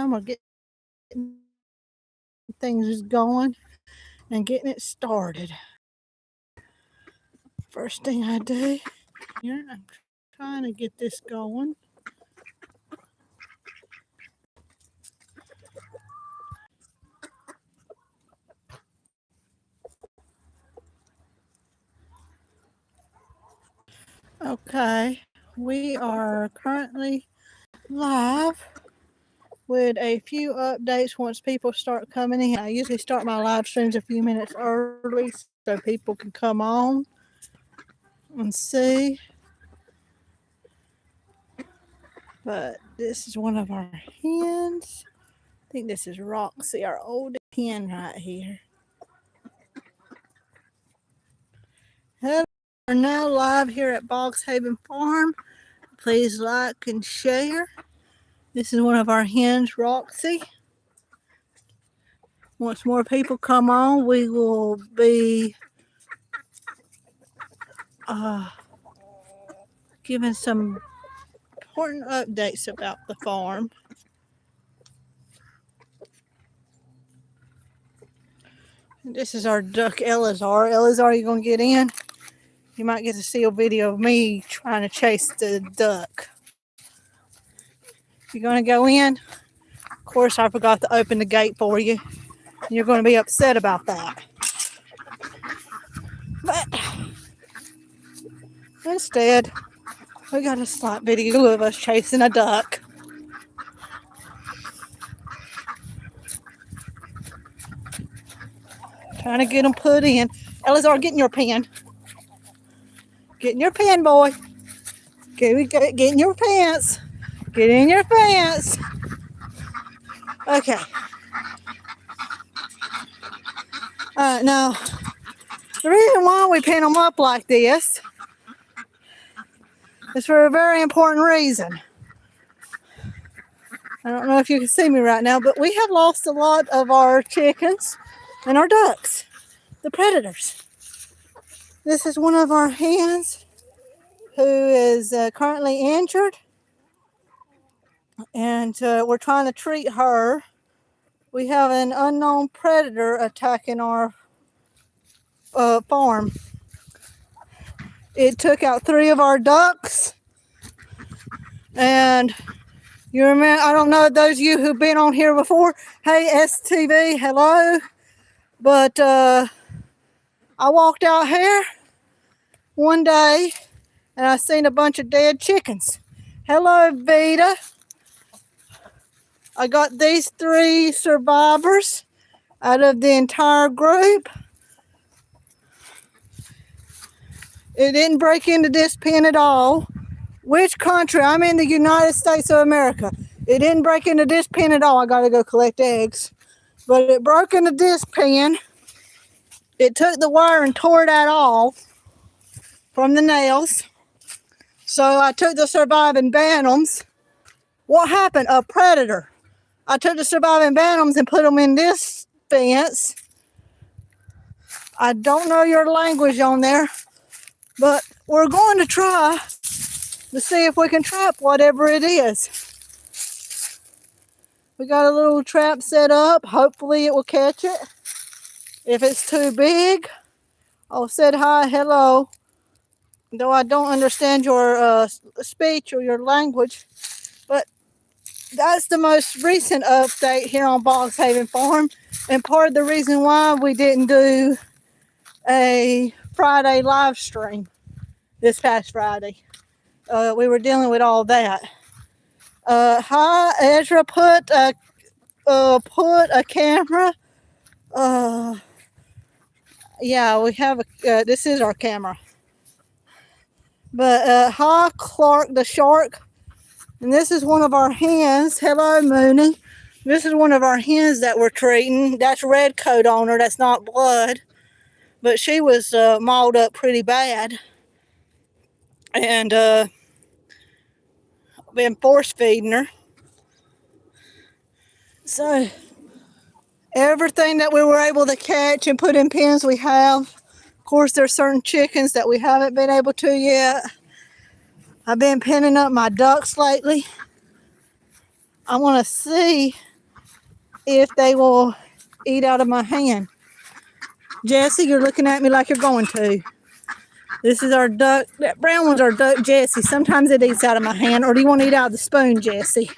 time of getting things going and getting it started. First thing I do here, I'm trying to get this going. Okay, we are currently live with a few updates once people start coming in. I usually start my live streams a few minutes early so people can come on and see. But this is one of our hens. I think this is Roxy, our oldest hen right here. Hello, we're now live here at BoggsHavenFarm. Please like and share. This is one of our hens, Roxy. Once more people come on, we will be giving some important updates about the farm. This is our duck, Elazar. Elazar, you gonna get in? You might get to see a video of me trying to chase the duck. You gonna go in? Of course, I forgot to open the gate for you. You're gonna be upset about that. But instead, we got a slight video of us chasing a duck. Trying to get them put in. Elazar, get in your pen. Get in your pen, boy. Get in your pants. Get in your pants. Okay. Now, the reason why we pin them up like this is for a very important reason. I don't know if you can see me right now, but we have lost a lot of our chickens and our ducks, the predators. This is one of our hens who is currently injured, and we're trying to treat her. We have an unknown predator attacking our farm. It took out 3 of our ducks, and you remember, I don't know those of you who've been on here before. Hey, STV, hello. But I walked out here one day and I seen a bunch of dead chickens. Hello, Vita. I got these 3 survivors out of the entire group. It didn't break into this pen at all. Which country? I'm in the United States of America. It didn't break into this pen at all. I got to go collect eggs. But it broke into this pen. It took the wire and tore that off from the nails. So I took the surviving bantams. What happened? A predator. I took the surviving bantams and put them in this fence. I don't know your language on there, but we're going to try to see if we can trap whatever it is. We got a little trap set up. Hopefully it will catch it. If it's too big, I'll say hi, hello. Though I don't understand your speech or your language, but that's the most recent update here on BoggsHavenFarm, and part of the reason why we didn't do a Friday live stream this past Friday. We were dealing with all that. Hi, Ezra. Put a camera. Yeah, we have a. This is our camera. But hi, Clark the shark. And this is one of our hens. Hello, Mooney. This is one of our hens that we're treating. That's red coat on her. That's not blood. But she was mauled up pretty bad. And been force feeding her. So everything that we were able to catch and put in pens we have. Of course, there's certain chickens that we haven't been able to yet. I've been pinning up my ducks lately. I want to see if they will eat out of my hand. Jesse, you're looking at me like you're going to. This is our duck. That brown one's our duck, Jesse. Sometimes it eats out of my hand. Or do you want to eat out of the spoon, Jesse?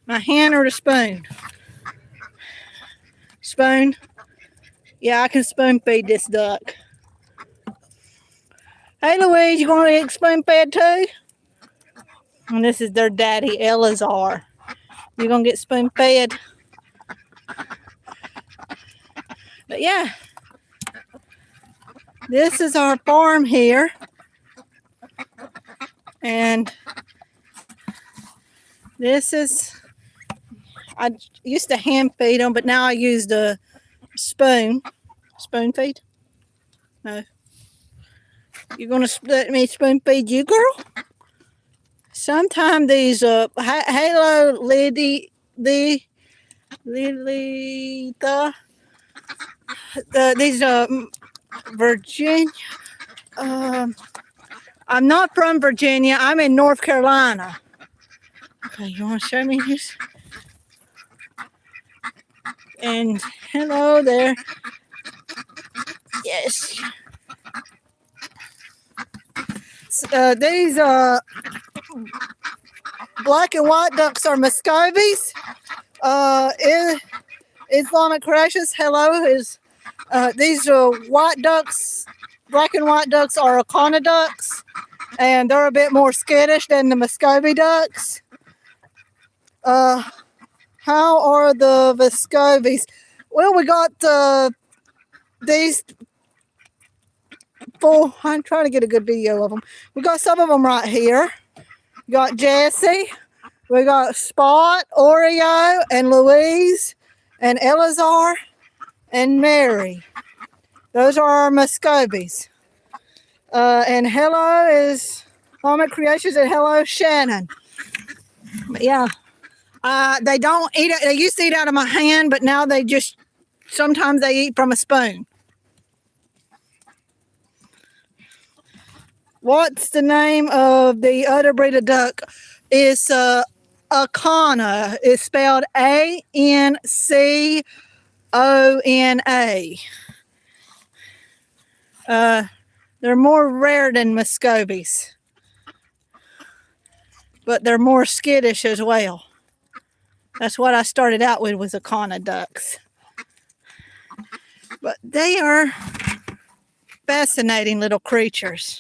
My hand or the spoon? Spoon? Yeah, I can spoon feed this duck. Hey, Louise, you going to get spoon fed too? And this is their daddy, Elazar. You going to get spoon fed? But yeah, this is our farm here. And this is, I used to hand feed them, but now I use the spoon. Spoon feed? No. You're going to let me spoon feed you, girl? Sometimes these, hello, Lily, these, Virginia, I'm not from Virginia, I'm in North Carolina. Okay, you want to show me this? And hello there. Yes. These black and white ducks are Muscovies. Islamic Crashes, hello, is these white ducks, black and white ducks are Akana ducks, and they're a bit more skittish than the Muscovy ducks. How are the Muscovies? Well, we got these four. I'm trying to get a good video of them. We got some of them right here. We got Jesse. We got Spot, Oreo, and Louise, and Elazar, and Mary. Those are our Muscovies. And hello is Mama Creations, and hello Shannon. But yeah, they don't eat. They used to eat out of my hand, but now they just sometimes they eat from a spoon. What's the name of the other breed of duck? It's Akana. It's spelled Ancona. They're more rare than Muscovies, but they're more skittish as well. That's what I started out with, was Akana ducks. But they are fascinating little creatures.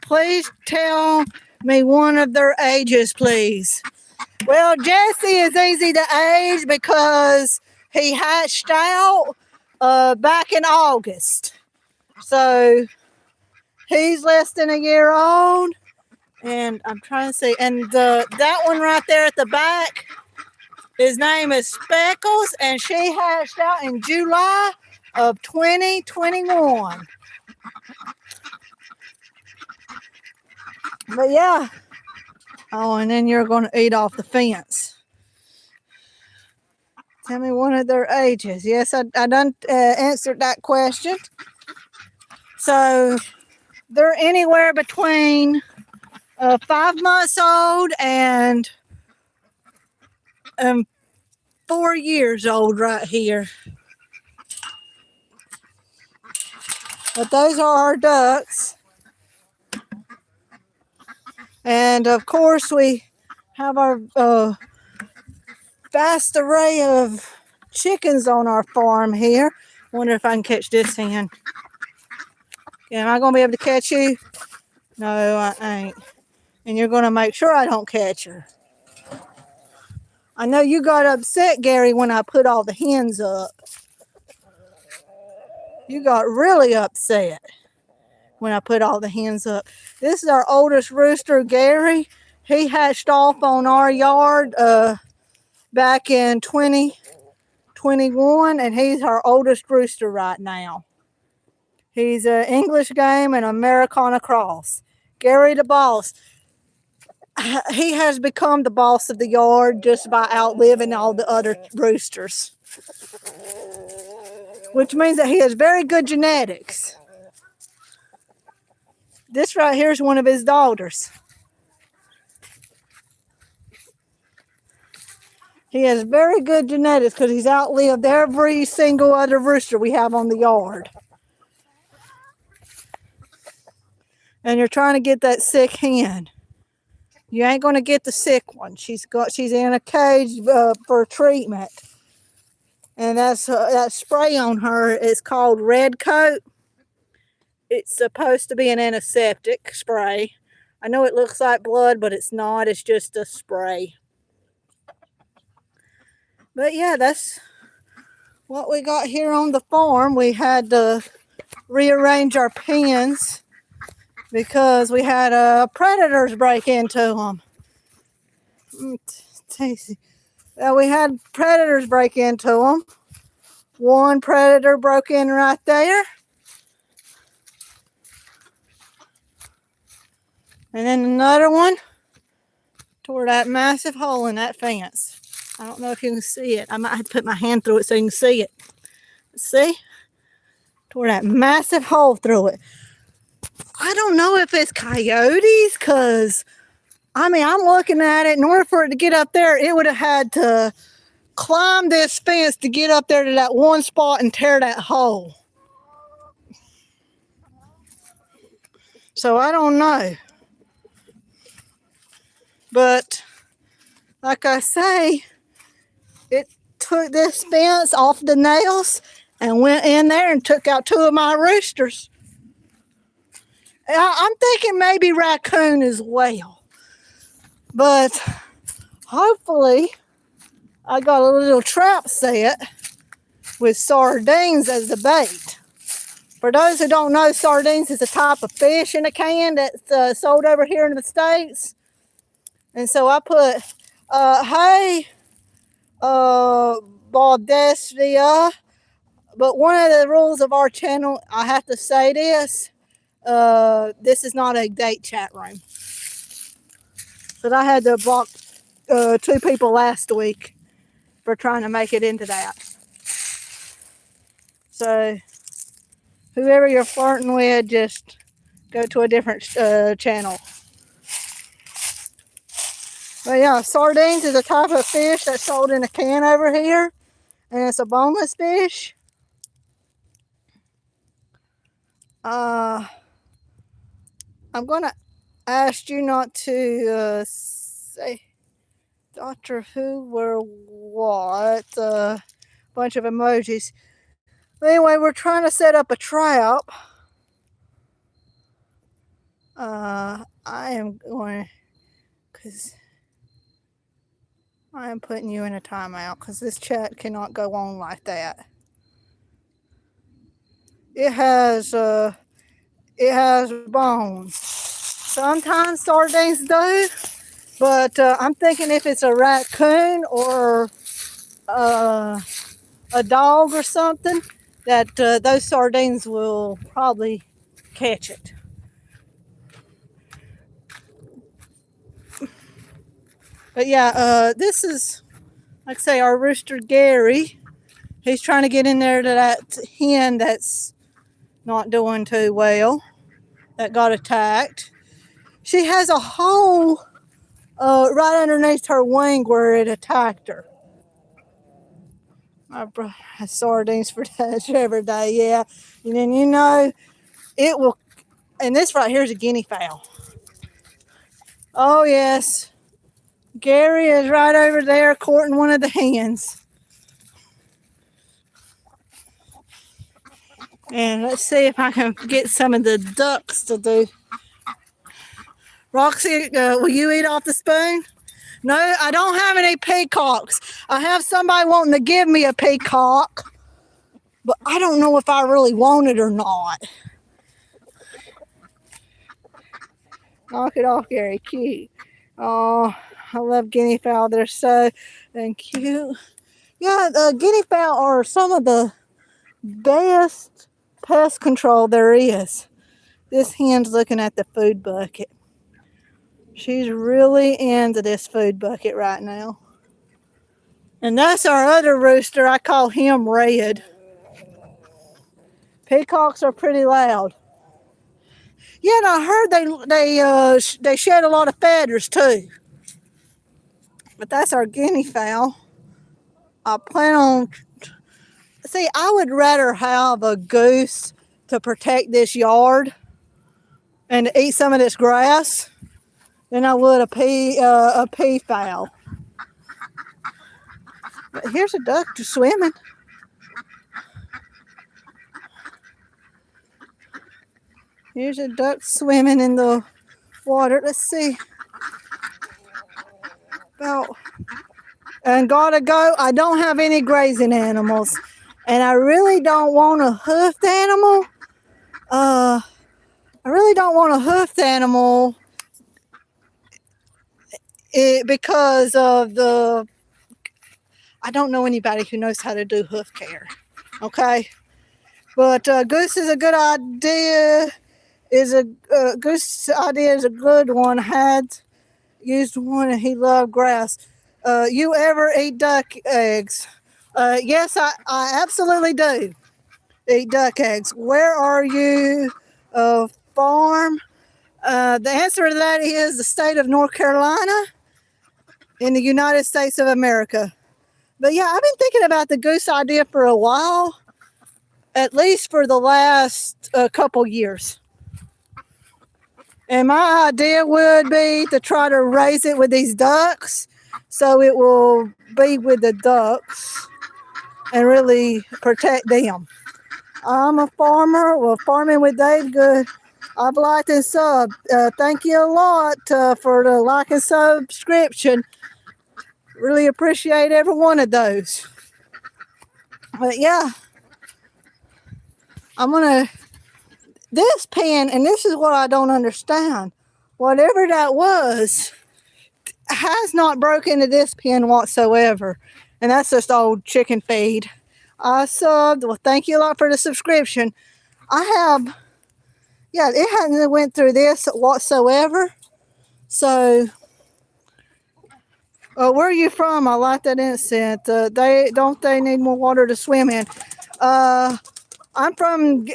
Please tell me one of their ages, please. Well, Jesse is easy to age because he hatched out back in August. So he's less than a year old. And I'm trying to see. And that one right there at the back, his name is Speckles, and she hatched out in July of 2021. But yeah. Oh, and then you're going to eat off the fence. Tell me one of their ages. Yes, I done answered that question. So they're anywhere between 5 months old and 4 years old right here. But those are our ducks. And of course we have our vast array of chickens on our farm here. Wonder if I can catch this hen. Am I going to be able to catch you? No, I ain't. And you're going to make sure I don't catch her. I know you got upset, Gary, when I put all the hens up. You got really upset when I put all the hens up. This is our oldest rooster, Gary. He hatched off on our yard back in 2021, and he's our oldest rooster right now. He's an English game and Americana cross. Gary the boss. He has become the boss of the yard just by outliving all the other roosters, which means that he has very good genetics. This right here is one of his daughters. He has very good genetics because he's outlived every single other rooster we have on the yard. And you're trying to get that sick hen. You ain't going to get the sick one. She's in a cage for treatment. And that spray on her is called Red Coat. It's supposed to be an antiseptic spray. I know it looks like blood, but it's not. It's just a spray. But yeah, that's what we got here on the farm. We had to rearrange our pens because we had predators break into them. We had predators break into them. One predator broke in right there. And then another one tore that massive hole in that fence. I don't know if you can see it. I might have to put my hand through it so you can see it. See? Tore that massive hole through it. I don't know if it's coyotes because, I'm looking at it. In order for it to get up there, it would have had to climb this fence to get up there to that one spot and tear that hole. So I don't know. But like I say, it took this fence off the nails and went in there and took out two of my roosters. I'm thinking maybe raccoon as well. But hopefully I got a little trap set with sardines as the bait. For those who don't know, sardines is a type of fish in a can that's sold over here in the States. And so I put, hey, BoggshavenFarm. But one of the rules of our channel, I have to say this is not a date chat room. But I had to block 2 people last week for trying to make it into that. So whoever you're flirting with, just go to a different channel. But yeah, sardines is a type of fish that's sold in a can over here. And it's a boneless fish. I'm going to ask you not to say Doctor Who or what. Bunch of emojis. But anyway, we're trying to set up a trap. I am going, because I am putting you in a timeout because this chat cannot go on like that. It has bones. Sometimes sardines do, but I'm thinking if it's a raccoon or a dog or something, that those sardines will probably catch it. But yeah, this is, like I say, our rooster Gary. He's trying to get in there to that hen that's not doing too well, that got attacked. She has a hole right underneath her wing where it attacked her. I brought sardines for that every day, yeah. And then it will, and this right here is a guinea fowl. Oh yes, Gary is right over there courting one of the hens. And let's see if I can get some of the ducks to do. Roxy, will you eat off the spoon? No, I don't have any peacocks. I have somebody wanting to give me a peacock, but I don't know if I really want it or not. Knock it off, Gary. Cute. Oh, I love guinea fowl. They're so cute. Yeah, guinea fowl are some of the best pest control there is. This hen's looking at the food bucket. She's really into this food bucket right now. And that's our other rooster. I call him Red. Peacocks are pretty loud. Yeah, and I heard they shed a lot of feathers too. But that's our guinea fowl. I plan on, see, I would rather have a goose to protect this yard and to eat some of this grass than I would a peafowl. But here's a duck just swimming. Here's a duck swimming in the water. Let's see. About, and gotta go. I don't have any grazing animals, and I really don't want a hoofed animal. I really don't want a hoofed animal because of the. I don't know anybody who knows how to do hoof care. Okay, but goose is a good idea. Goose idea is a good one. Had used one and he loved grass. You ever eat duck eggs? Yes, I absolutely do eat duck eggs. Where are you? Farm? The answer to that is the state of North Carolina in the United States of America. But yeah, I've been thinking about the goose idea for a while, at least for the last couple years. And my idea would be to try to raise it with these ducks so it will be with the ducks and really protect them. I'm a farmer. Well, farming with Dave, good. I've liked and sub. Thank you a lot for the like and subscription. Really appreciate every one of those. But yeah, this pen, and this is what I don't understand. Whatever that was, has not broken into this pen whatsoever. And that's just old chicken feed. I subbed. Well, thank you a lot for the subscription. It hasn't went through this whatsoever. So, where are you from? I like that accent. They need more water to swim in. I'm from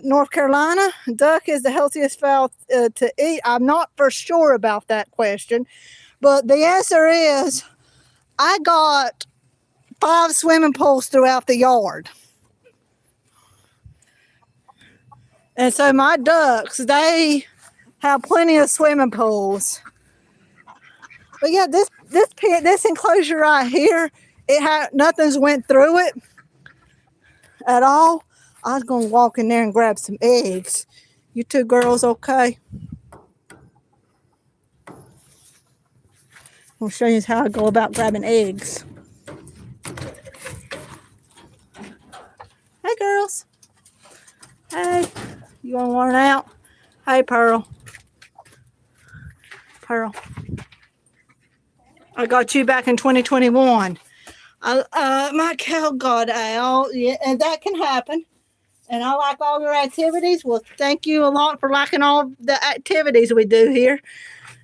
North Carolina. Duck is the healthiest fowl to eat. I'm not for sure about that question, but the answer is I got 5 swimming pools throughout the yard. And so my ducks, they have plenty of swimming pools. But yeah, this enclosure right here, nothing's went through it at all. I was gonna walk in there and grab some eggs. You two girls okay? I'll show you how I go about grabbing eggs. Hey girls. Hey, you wanna learn out? Hey Pearl. Pearl. I got you back in 2021. My cow got out, yeah, and that can happen. And I like all your activities. Well, thank you a lot for liking all the activities we do here.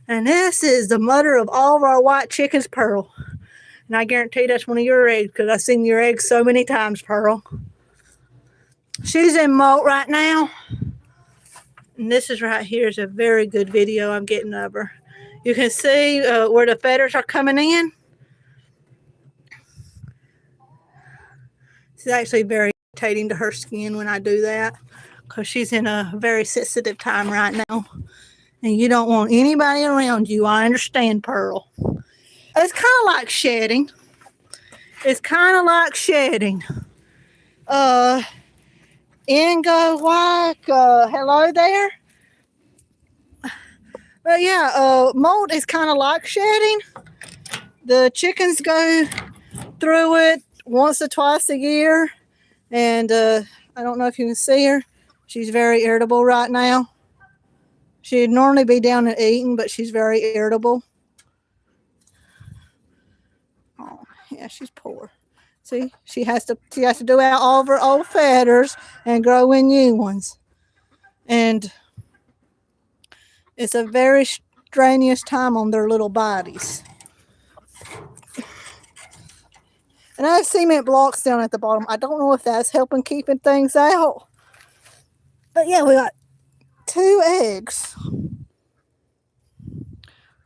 And this is the mother of all of our white chickens, Pearl. And I guarantee that's one of your eggs because I've seen your eggs so many times, Pearl. She's in molt right now. And this is right here is a very good video I'm getting of her. You can see where the feathers are coming in. She's actually very irritating to her skin when I do that because she's in a very sensitive time right now. And you don't want anybody around you. I understand, Pearl. It's kind of like shedding. Ingo White, hello there. But yeah, molt is kind of like shedding. The chickens go through it once or twice a year. And I don't know if you can see her. She's very irritable right now. She'd normally be down and eating, but she's very irritable. Oh, yeah, she's poor. See, she has to do out all of her old feathers and grow in new ones. And it's a very strenuous time on their little bodies. And I have cement blocks down at the bottom. I don't know if that's helping keeping things out. But yeah, we got 2 eggs.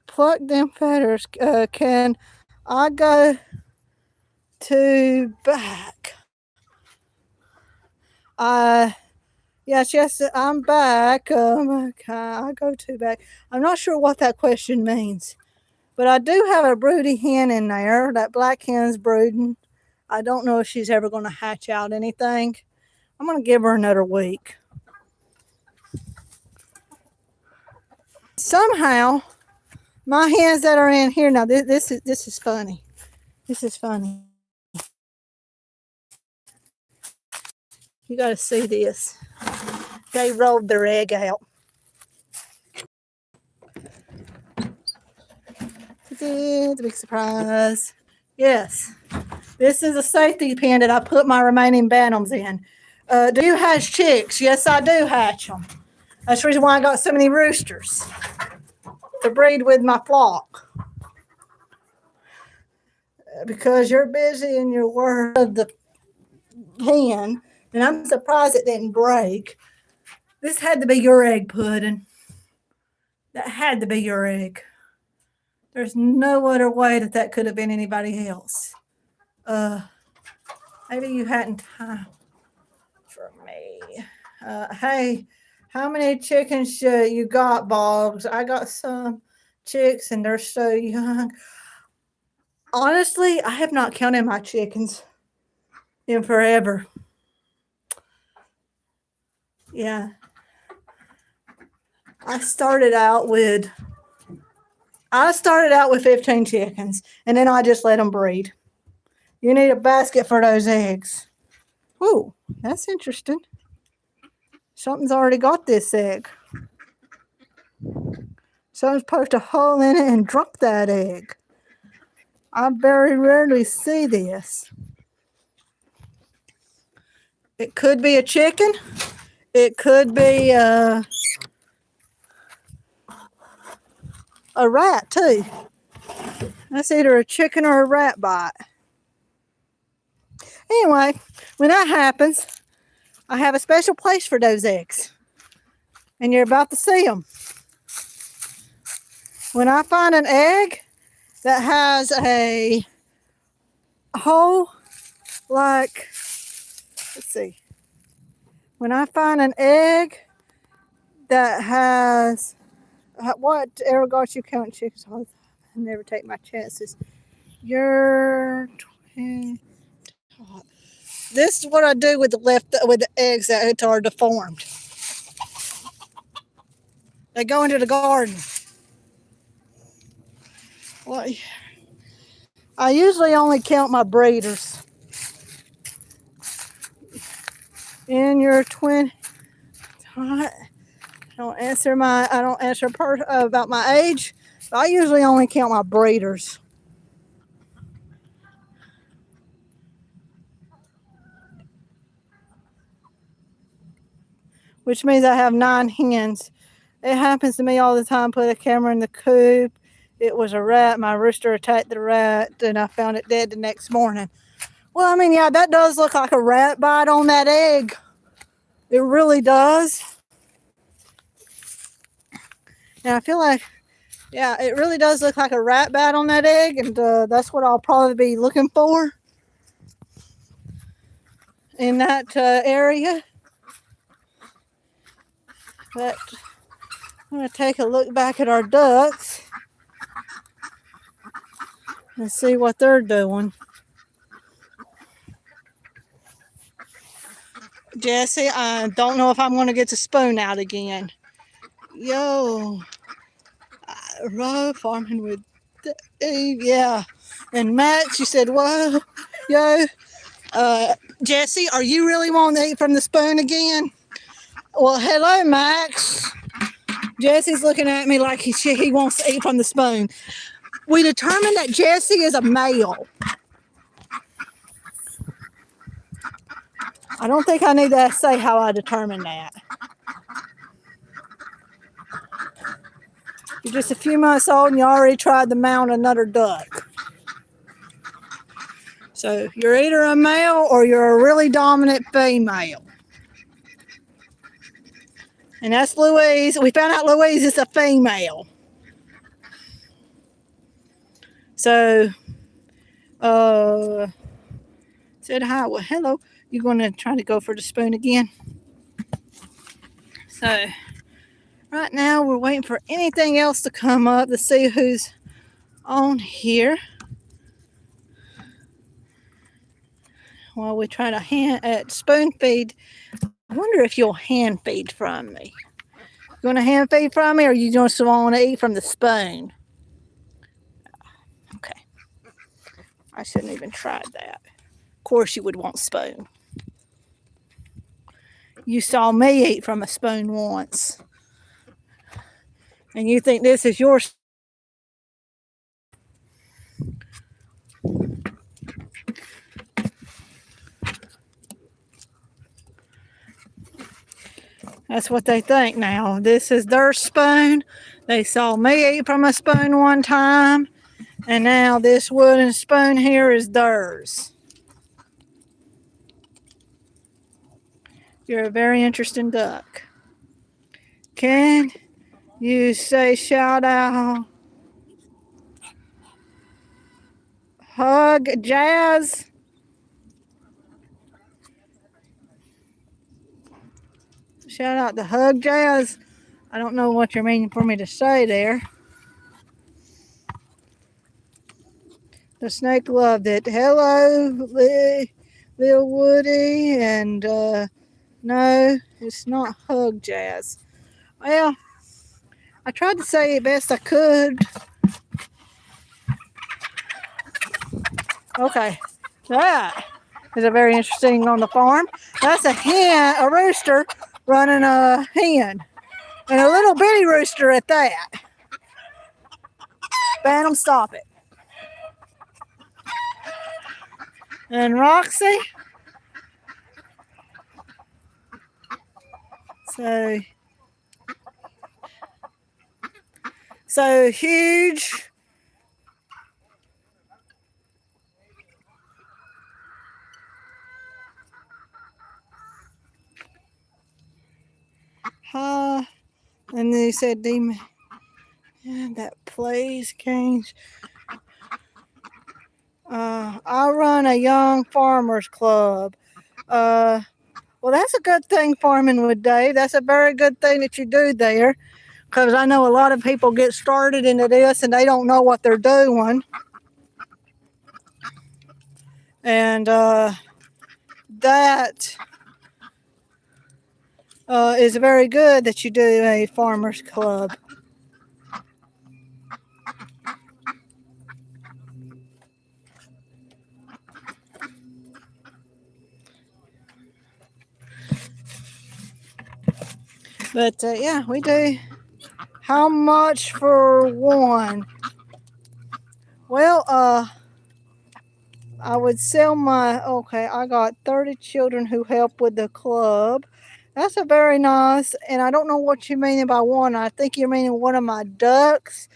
Pluck them feathers. Can I go to back. Yes, I'm back. I go to back. I'm not sure what that question means, but I do have a broody hen in there. That black hen's brooding. I don't know if she's ever going to hatch out anything. I'm going to give her another week. Somehow, my hens that are in here now. This is funny. This is funny. You got to see this. They rolled their egg out. It's a big surprise. Yes, this is a safety pen that I put my remaining bantams in. Do you hatch chicks? Yes, I do hatch them. That's the reason why I got so many roosters, to breed with my flock. Because you're busy in your work of the pen, and I'm surprised it didn't break. This had to be your egg, Puddin'. That had to be your egg. There's no other way that could have been anybody else. Maybe you hadn't time for me. Hey, how many chickens you got, Boggs? I got some chicks and they're so young. Honestly, I have not counted my chickens in forever. Yeah. I started out with 15 chickens, and then I just let them breed. You need a basket for those eggs. Ooh, that's interesting. Something's already got this egg. Someone's poked a hole in it and dropped that egg. I very rarely see this. It could be a chicken. It could be a rat too. That's either a chicken or a rat bite. Anyway, when that happens, I have a special place for those eggs. And you're about to see them. When I find an egg that has a hole like, let's see. When I find an egg that has, whatever got you count chickens, I never take my chances. You're 20. This is what I do with the eggs that are deformed. They go into the garden. Well, I usually only count my breeders. In your 20. I don't answer about my age. I usually only count my breeders. Which means I have 9 hens. It happens to me all the time. Put a camera in the coop. It was a rat. My rooster attacked the rat, and I found it dead the next morning. Well, I mean, yeah, that does look like a rat bite on that egg. It really does. And I feel like, yeah, it really does look like a rat bite on that egg, and that's what I'll probably be looking for in that area. But I'm going to take a look back at our ducks and see what they're doing. Jesse, I don't know if I'm going to get the spoon out again. Yo, row farming with Eve, yeah. And Max, you said, whoa, yo. Jesse, are you really wanting to eat from the spoon again? Well, hello, Max. Jesse's looking at me like he wants to eat from the spoon. We determined that Jesse is a male. I don't think I need to say how I determined that. You're just a few months old and you already tried to mount another duck. So you're either a male or you're a really dominant female. And that's Louise. We found out Louise is a female. So, Said hi. Well, hello. You going to try to go for the spoon again? So right now we're waiting for anything else to come up to see who's on here while we try to spoon feed. I wonder if you'll hand feed from me. You going to hand feed from me, or you just want to eat from the spoon? Okay. I shouldn't even tried that. Of course you would want spoon. You saw me eat from a spoon once. And you think this is your spoon. That's what they think now. This is their spoon. They saw me eat from a spoon one time, and now this wooden spoon here is theirs. You're a very interesting duck. Can you say shout out? Hug Jazz? Shout out to Hug Jazz. I don't know what you're meaning for me to say there. The snake loved it. Hello, Lil Woody, and no, it's not Hug Jazz. Well, I tried to say it best I could. Okay, that is a very interesting on the farm. That's a hen, a rooster running a hen, and a little bitty rooster at that. Phantom, stop it. And Roxy. So huge. And they said demon. Yeah, that plays games. I run a young farmers club. Well, that's a good thing, farming with Dave. That's a very good thing that you do there, because I know a lot of people get started into this and they don't know what they're doing. And that is very good that you do a farmers club. But yeah, we do. How much for one? Well, I would sell okay, I got 30 children who help with the club. That's a very nice, and I don't know what you mean by one. I think you're meaning one of my ducks.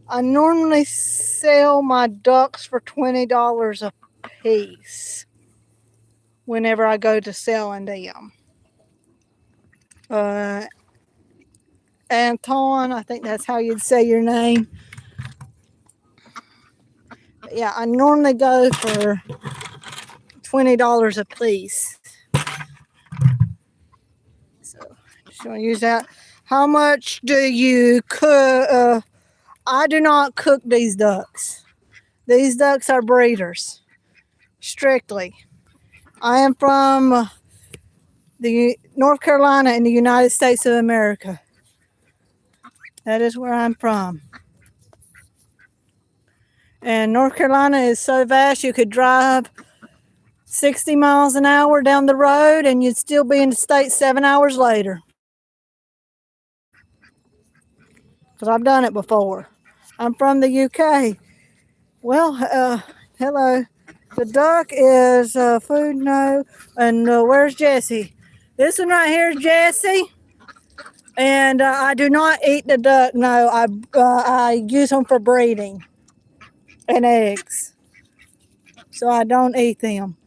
I normally sell my ducks for $20 a piece whenever I go to selling them. Anton, I think that's how you'd say your name. But yeah, I normally go for $20 a piece. So just want to use that. How much do you cook? I do not cook these ducks. These ducks are breeders, strictly. I am from the North Carolina in the United States of America. That is where I'm from. And North Carolina is so vast you could drive 60 miles an hour down the road and you'd still be in the state 7 hours later. Because I've done it before. I'm from the UK. Well, hello. The duck is food, no. And where's Jessie? This one right here is Jessie. And I do not eat the duck. No, I use them for breeding and eggs. So I don't eat them.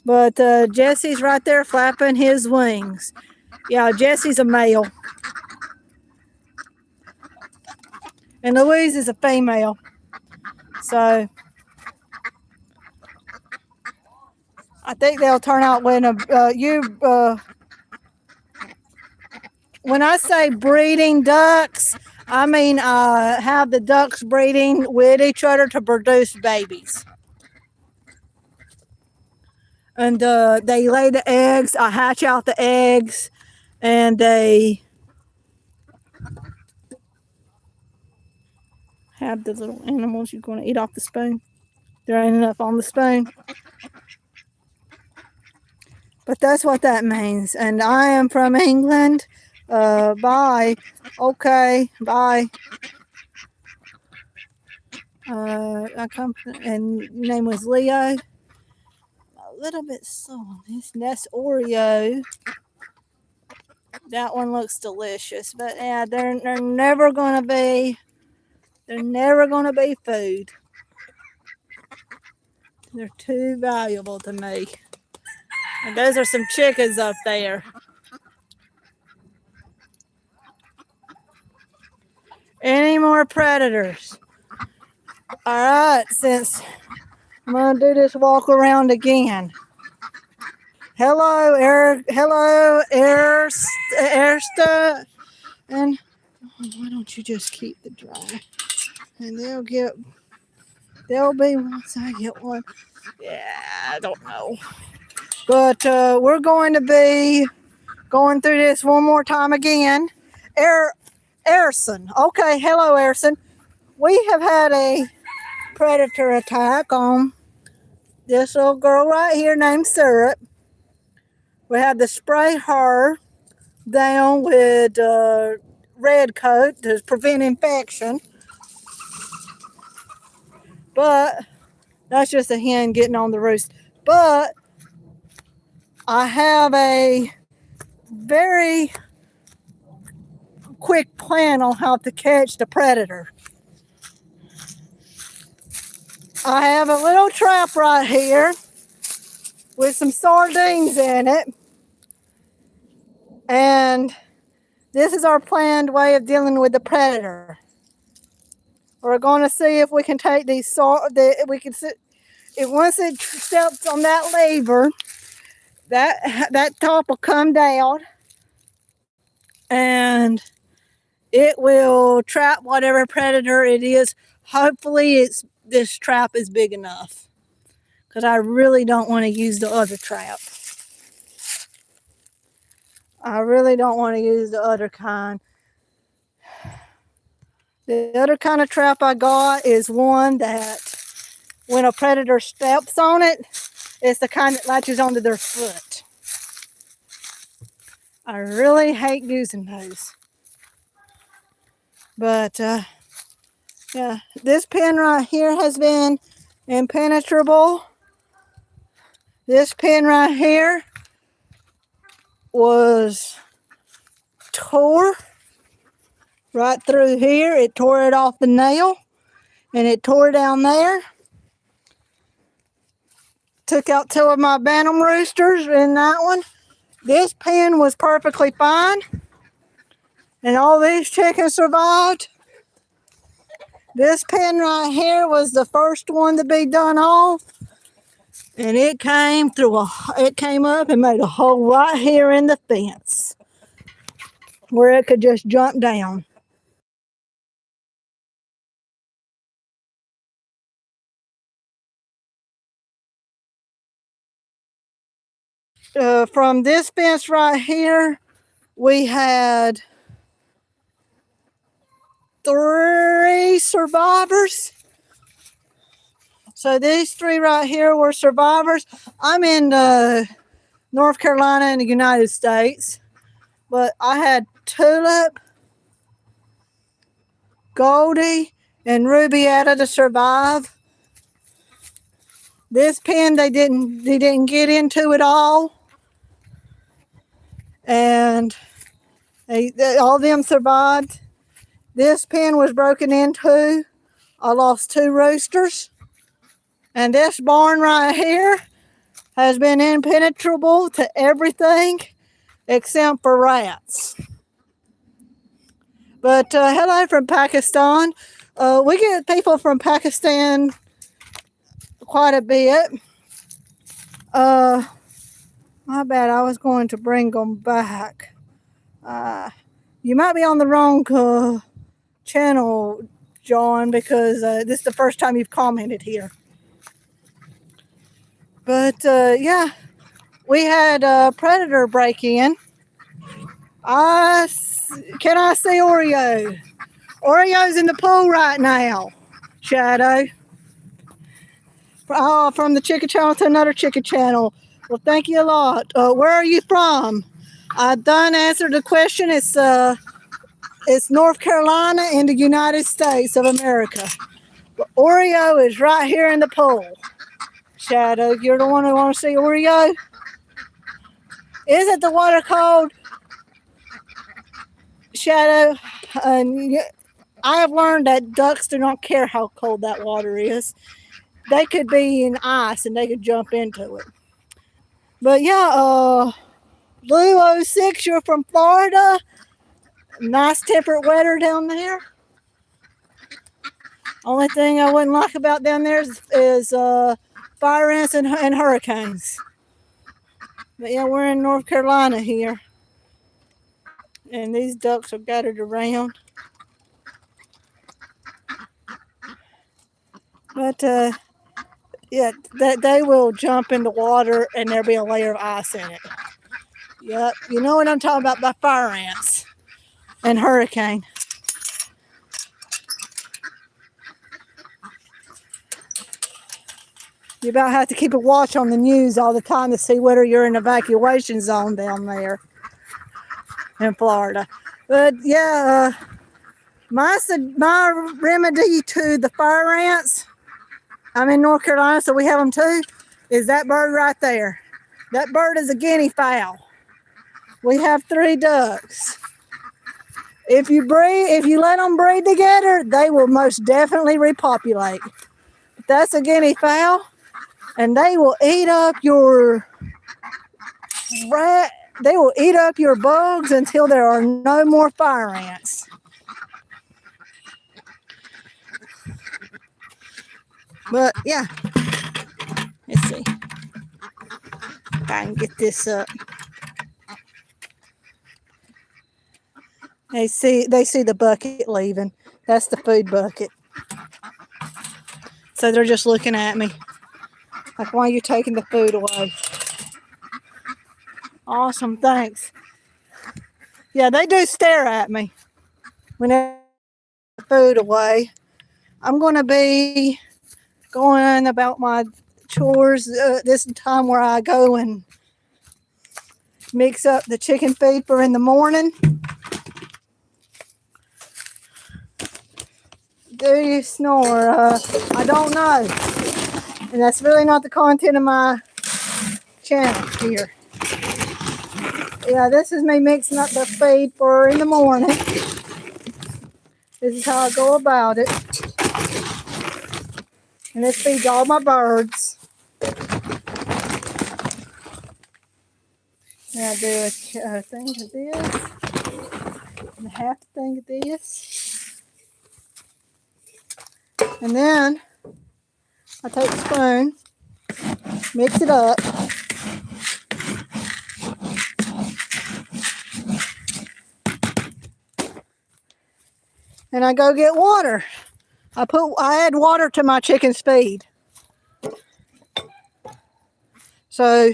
But Jesse's right there flapping his wings. Yeah, Jesse's a male. And Louise is a female. So I think they'll turn out when when I say breeding ducks, I mean have the ducks breeding with each other to produce babies. And they lay the eggs. I hatch out the eggs, and they have the little animals you're going to eat off the spoon. There ain't enough on the spoon. But that's what that means. And I am from England. Bye. Okay, bye. I come from, and name was Leo. A little bit soft. That's Oreo. That one looks delicious. But yeah, they're never gonna be. They're never gonna be food. They're too valuable to me. And those are some chickens up there. Any more predators? All right, since I'm gonna do this walk around again. Hello, Ersta, and why don't you just keep the dry? And they'll be once I get one. Yeah, I don't know. But we're going to be going through this one more time again. Erson. Okay, hello, Erson. We have had a predator attack on this little girl right here named Syrup. We had to spray her down with red coat to prevent infection. But that's just a hen getting on the roost. But I have a very quick plan on how to catch the predator. I have a little trap right here with some sardines in it. And this is our planned way of dealing with the predator. We're going to see if we can take these once it steps on that lever, that top will come down and it will trap whatever predator it is. Hopefully this trap is big enough, because I really don't want to use the other trap. I really don't want to use the other kind. The other kind of trap I got is one that when a predator steps on it, it's the kind that latches onto their foot. I really hate using those. But yeah, this pen right here has been impenetrable. This pen right here was tore right through here. It tore it off the nail, and it tore down there. Took out 2 of my bantam roosters in that one. This pen was perfectly fine, and all these chickens survived. This pen right here was the first one to be done off, and it came up and made a hole right here in the fence where it could just jump down. From this fence right here, we had 3 survivors. So these 3 right here were survivors. I'm in North Carolina in the United States, but I had Tulip, Goldie, and Rubietta to survive. This pen they didn't get into at all, and all of them survived. This pen was broken into. I lost 2 roosters. And this barn right here has been impenetrable to everything except for rats. But hello from Pakistan. We get people from Pakistan quite a bit. My bad. I was going to bring them back. You might be on the wrong channel, John, because this is the first time you've commented here. But yeah, we had a predator break in. Can I see Oreo? Oreo's in the pool right now. Shadow. From the chicken channel to another chicken channel. Well, thank you a lot. Where are you from? I done answered the question. It's North Carolina in the United States of America. But Oreo is right here in the pool. Shadow, you're the one who want to see Oreo? Isn't the water cold? Shadow, I have learned that ducks do not care how cold that water is. They could be in ice and they could jump into it. But yeah, Blue 06, you're from Florida. Nice temperate weather down there. Only thing I wouldn't like about down there is fire ants and hurricanes. But yeah, we're in North Carolina here. And these ducks are gathered around. But yeah, they will jump in the water and there'll be a layer of ice in it. Yep, you know what I'm talking about by fire ants and hurricane. You about have to keep a watch on the news all the time to see whether you're in an evacuation zone down there in Florida. But yeah, my remedy to the fire ants, I'm in North Carolina, so we have them too, is that bird right there. That bird is a guinea fowl. We have 3 ducks. If you let them breed together, they will most definitely repopulate. That's a guinea fowl, and they will eat up your they will eat up your bugs until there are no more fire ants. But yeah, let's see if I can get this up. They see the bucket leaving. That's the food bucket. So they're just looking at me like, why are you taking the food away? Awesome, thanks. Yeah, they do stare at me when they take the food away. I'm going to be going about my chores this time where I go and mix up the chicken feed for in the morning. Do you snore? I don't know. And that's really not the content of my channel here. Yeah, this is me mixing up the feed for in the morning. This is how I go about it. And this feeds all my birds. And I do a thing of this. And a half a thing of this. And then I take a spoon, mix it up. And I go get water. I add water to my chicken's feed. So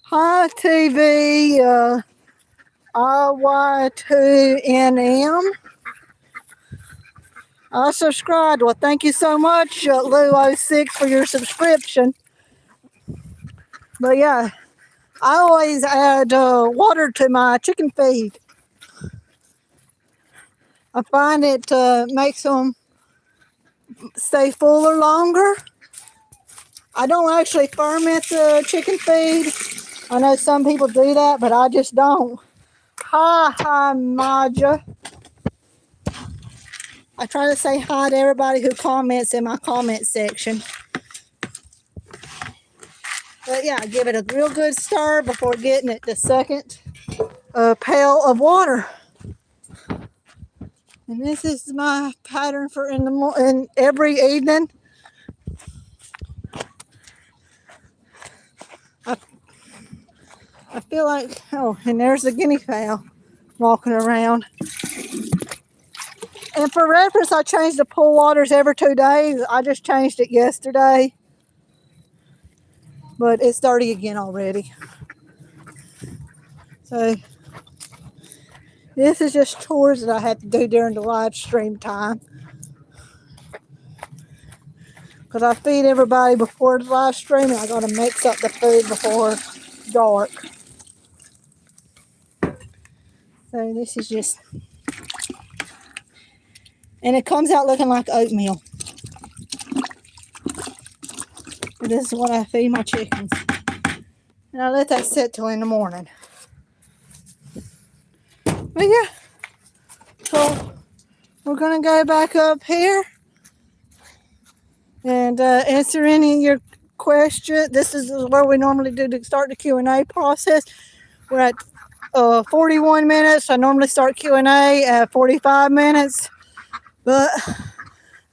hi TV IY2NM. I subscribed. Well, thank you so much, Lou06, for your subscription. But yeah, I always add water to my chicken feed. I find it makes them stay fuller longer. I don't actually ferment the chicken feed. I know some people do that, but I just don't. Hi, Maja. I try to say hi to everybody who comments in my comment section. But yeah, give it a real good stir before getting it the second pail of water. And this is my pattern for in every evening. I feel like, oh, and there's the guinea fowl walking around. And for reference, I change the pool waters every 2 days. I just changed it yesterday, but it's dirty again already. So this is just chores that I have to do during the live stream time, because I feed everybody before the live stream, and I got to mix up the food before dark. So this is just, and it comes out looking like oatmeal. And this is what I feed my chickens. And I let that sit till in the morning. But yeah, so we're going to go back up here and answer any of your questions. This is where we normally do to start the Q&A process. We're at 41 minutes. I normally start Q&A at 45 minutes. But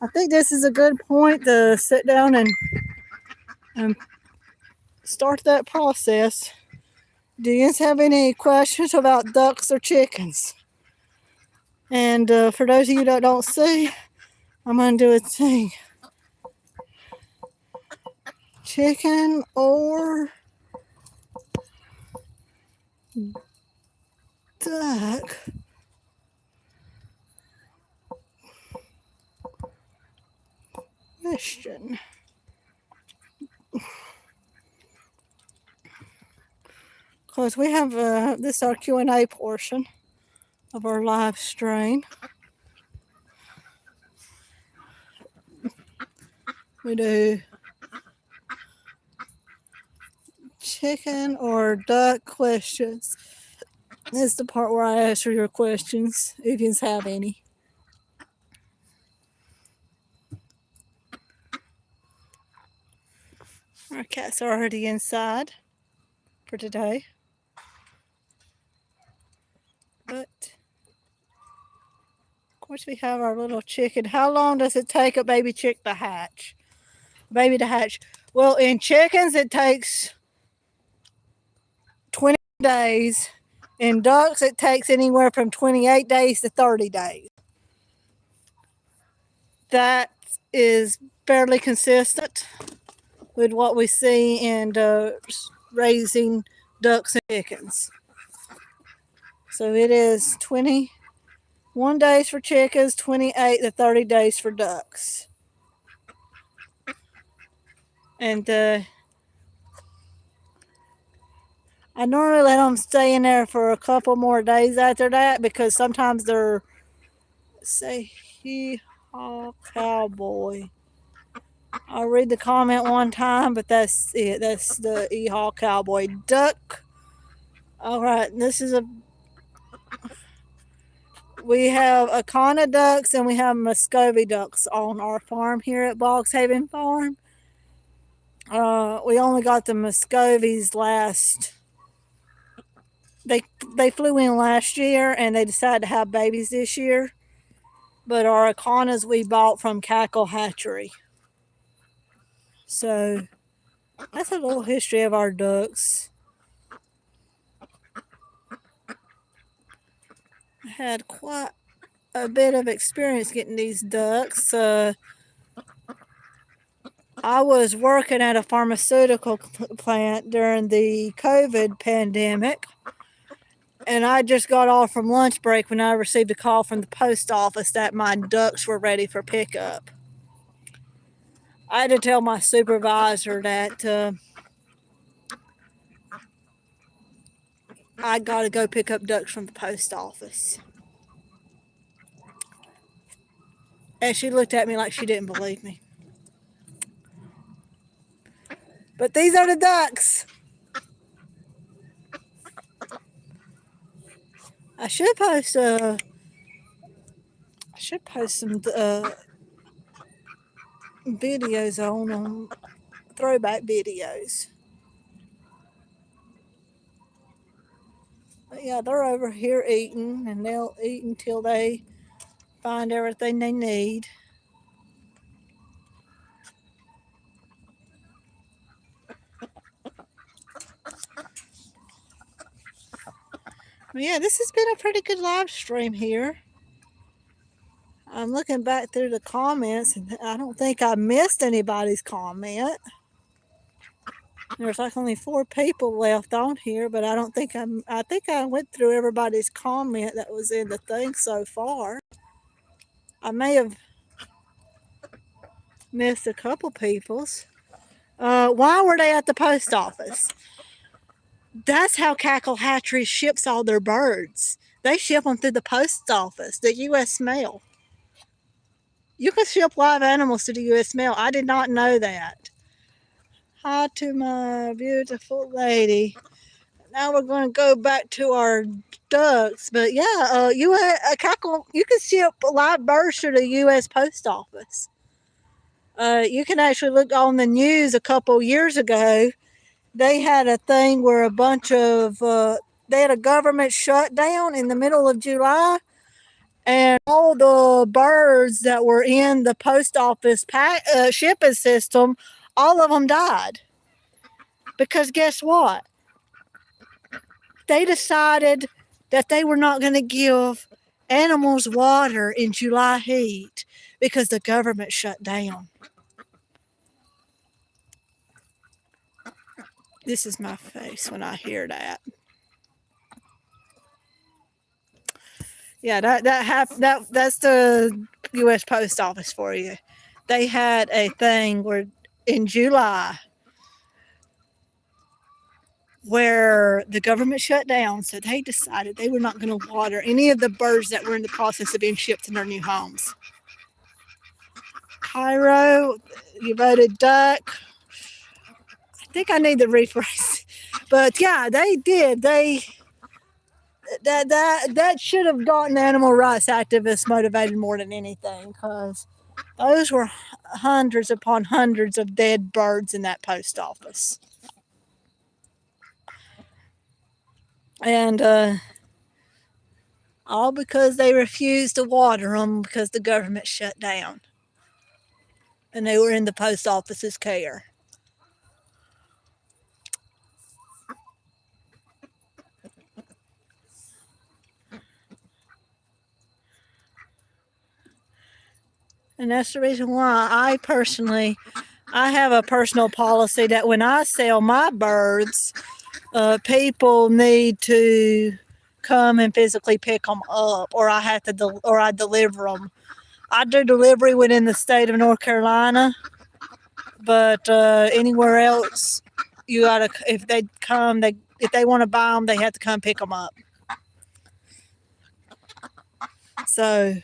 I think this is a good point to sit down and start that process. Do you guys have any questions about ducks or chickens? And for those of you that don't see, I'm going to do a thing. Chicken or duck? Question. Because we have this is our Q&A portion of our live stream. We do chicken or duck questions. This is the part where I answer your questions, if you have any. Our cats are already inside for today. But, of course, we have our little chicken. How long does it take a baby chick to hatch? Baby to hatch. Well, in chickens, it takes 20 days. In ducks, it takes anywhere from 28 days to 30 days. That is fairly consistent with what we see in raising ducks and chickens. So it is 21 days for chickens, 28 to 30 days for ducks. And I normally let them stay in there for a couple more days after that, because sometimes they're, say, hee-haw cowboy. I'll read the comment one time, but that's it. That's the hee-haw cowboy. Duck. All right, this is we have Akana ducks and we have Muscovy ducks on our farm here at BoggsHavenFarm. We only got the Muscovies last. They flew in last year and they decided to have babies this year. But our Akanas we bought from Cackle Hatchery. So that's a little history of our ducks. I had quite a bit of experience getting these ducks. I was working at a pharmaceutical plant during the COVID pandemic. And I just got off from lunch break when I received a call from the post office that my ducks were ready for pickup. I had to tell my supervisor that I got to go pick up ducks from the post office. And she looked at me like she didn't believe me. But these are the ducks. I should post some videos on them, throwback videos. But yeah, they're over here eating, and they'll eat until they find everything they need. Yeah, this has been a pretty good live stream here. I'm looking back through the comments, and I don't think I missed anybody's comment. There's like only 4 people left on here, but I think I went through everybody's comment that was in the thing so far. I may have missed a couple people's. Why were they at the post office? That's how Cackle Hatchery ships all their birds. They ship them through the post office, the U.S. mail. You can ship live animals to the U.S. mail. I did not know that. Hi to my beautiful lady. Now we're going to go back to our ducks. But yeah, you can ship live birds to the U.S. post office. You can actually look on the news a couple years ago. They had a thing where a bunch of they had a government shutdown in the middle of July, and all the birds that were in the post office shipping system, all of them died. Because guess what? They decided that they were not going to give animals water in July heat because the government shut down. This is my face when I hear that. Yeah, that's the U.S. Post Office for you. They had a thing where in July where the government shut down, so they decided they were not going to water any of the birds that were in the process of being shipped to their new homes. Cairo, you voted duck. I think I need to rephrase. But yeah, they did. That should have gotten animal rights activists motivated more than anything, because those were hundreds upon hundreds of dead birds in that post office. And all because they refused to water them because the government shut down. And they were in the post office's care. And that's the reason why I have a personal policy that when I sell my birds, people need to come and physically pick them up, or I deliver them. I do delivery within the state of North Carolina, but anywhere else, you gotta, if they want to buy them, they have to come pick them up. So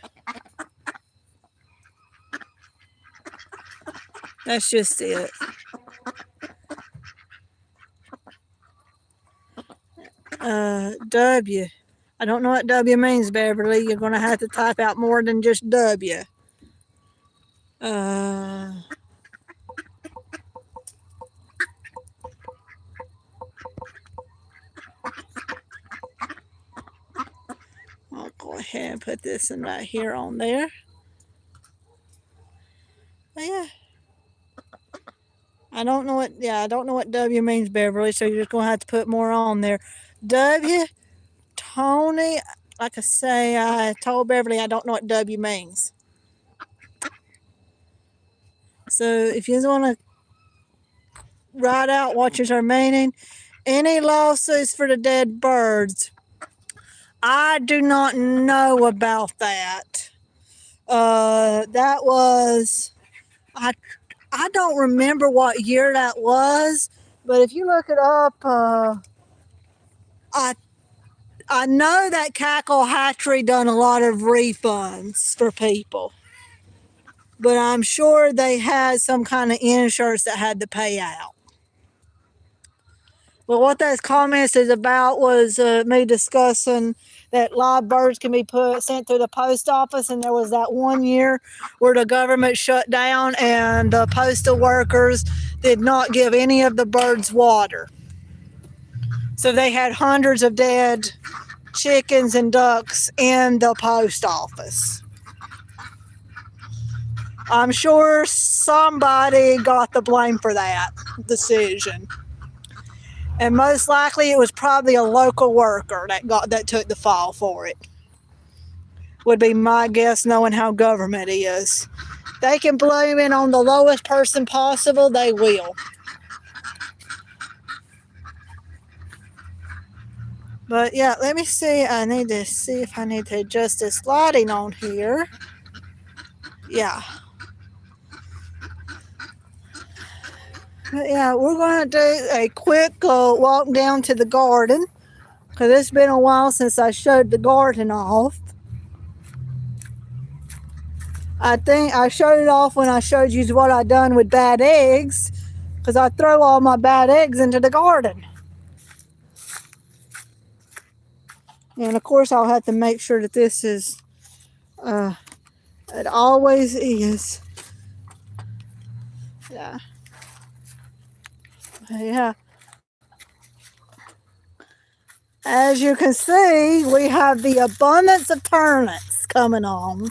that's just it. W. I don't know what W means, Beverly. You're going to have to type out more than just W. I'll go ahead and put this in right here on there. But yeah. I don't know what W means, Beverly, so you're just going to have to put more on there. W, Tony, like I say, I told Beverly I don't know what W means. So if you want to write out what you're meaning, any lawsuits for the dead birds, I do not know about that. That was, I don't remember what year that was, but if you look it up, I know that Cackle Hatchery done a lot of refunds for people, but I'm sure they had some kind of insurance that had to pay out. But what those comments is about was me discussing that live birds can be sent through the post office, and there was that one year where the government shut down and the postal workers did not give any of the birds water. So they had hundreds of dead chickens and ducks in the post office. I'm sure somebody got the blame for that decision. And most likely it was probably a local worker that took the fall for it. Would be my guess, knowing how government is. They can blame it on the lowest person possible, they will. But yeah, let me see. I need to see if I need to adjust this lighting on here. Yeah. But yeah, we're going to do a quick walk down to the garden, because it's been a while since I showed the garden off. I think I showed it off when I showed you what I done with bad eggs, because I throw all my bad eggs into the garden. And of course I'll have to make sure that this is, it always is. Yeah. Yeah. As you can see, we have the abundance of turnips coming on.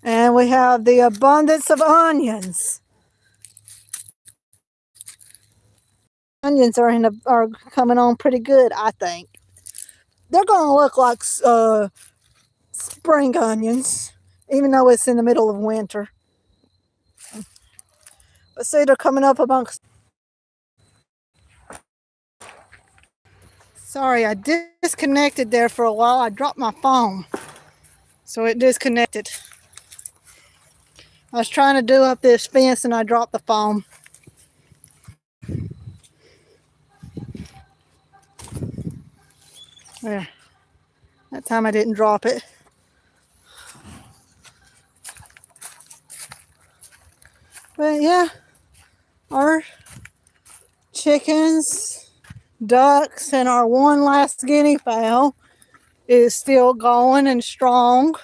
And we have the abundance of onions. Onions are coming on pretty good, I think. They're going to look like spring onions, even though it's in the middle of winter. But see, they're coming up amongst. Sorry, I disconnected there for a while. I dropped my phone, so it disconnected. I was trying to do up this fence and I dropped the phone. There. That time I didn't drop it. But yeah, our chickens, ducks, and our one last guinea fowl is still going and strong.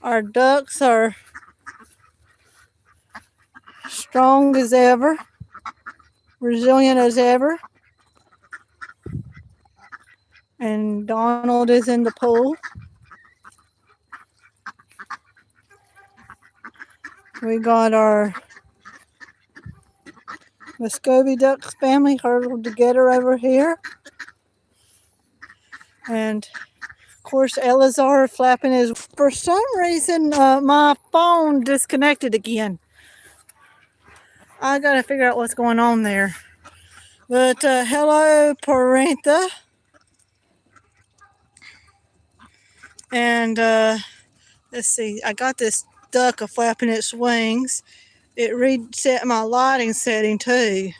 Our ducks are strong as ever, resilient as ever. And Donald is in the pool. We got our Muscovy Ducks family huddled together over here. And of course, Elazar flapping his. For some reason, my phone disconnected again. I gotta figure out what's going on there. But hello, Parentha. And let's see, I got this duck flapping its wings. It reset my lighting setting too.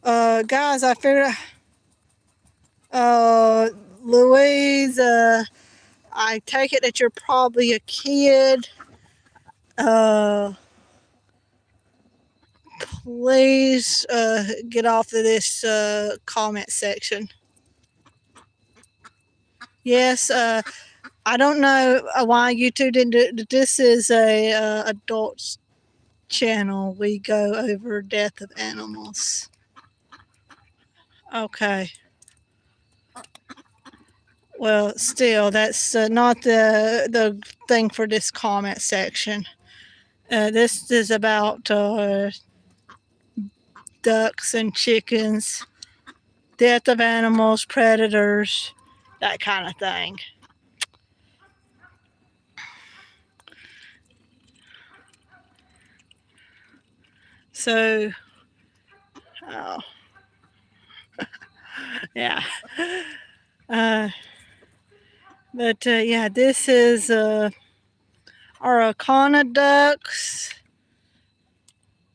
Guys, I figured Louise, I take it that you're probably a kid. Please get off of this comment section. Yes, I don't know why YouTube didn't do it. This is a adults channel. We go over death of animals. Okay. Well, still, that's not the thing for this comment section. This is about ducks and chickens, death of animals, predators, that kind of thing. So, oh, yeah. But yeah, this is our Akana ducks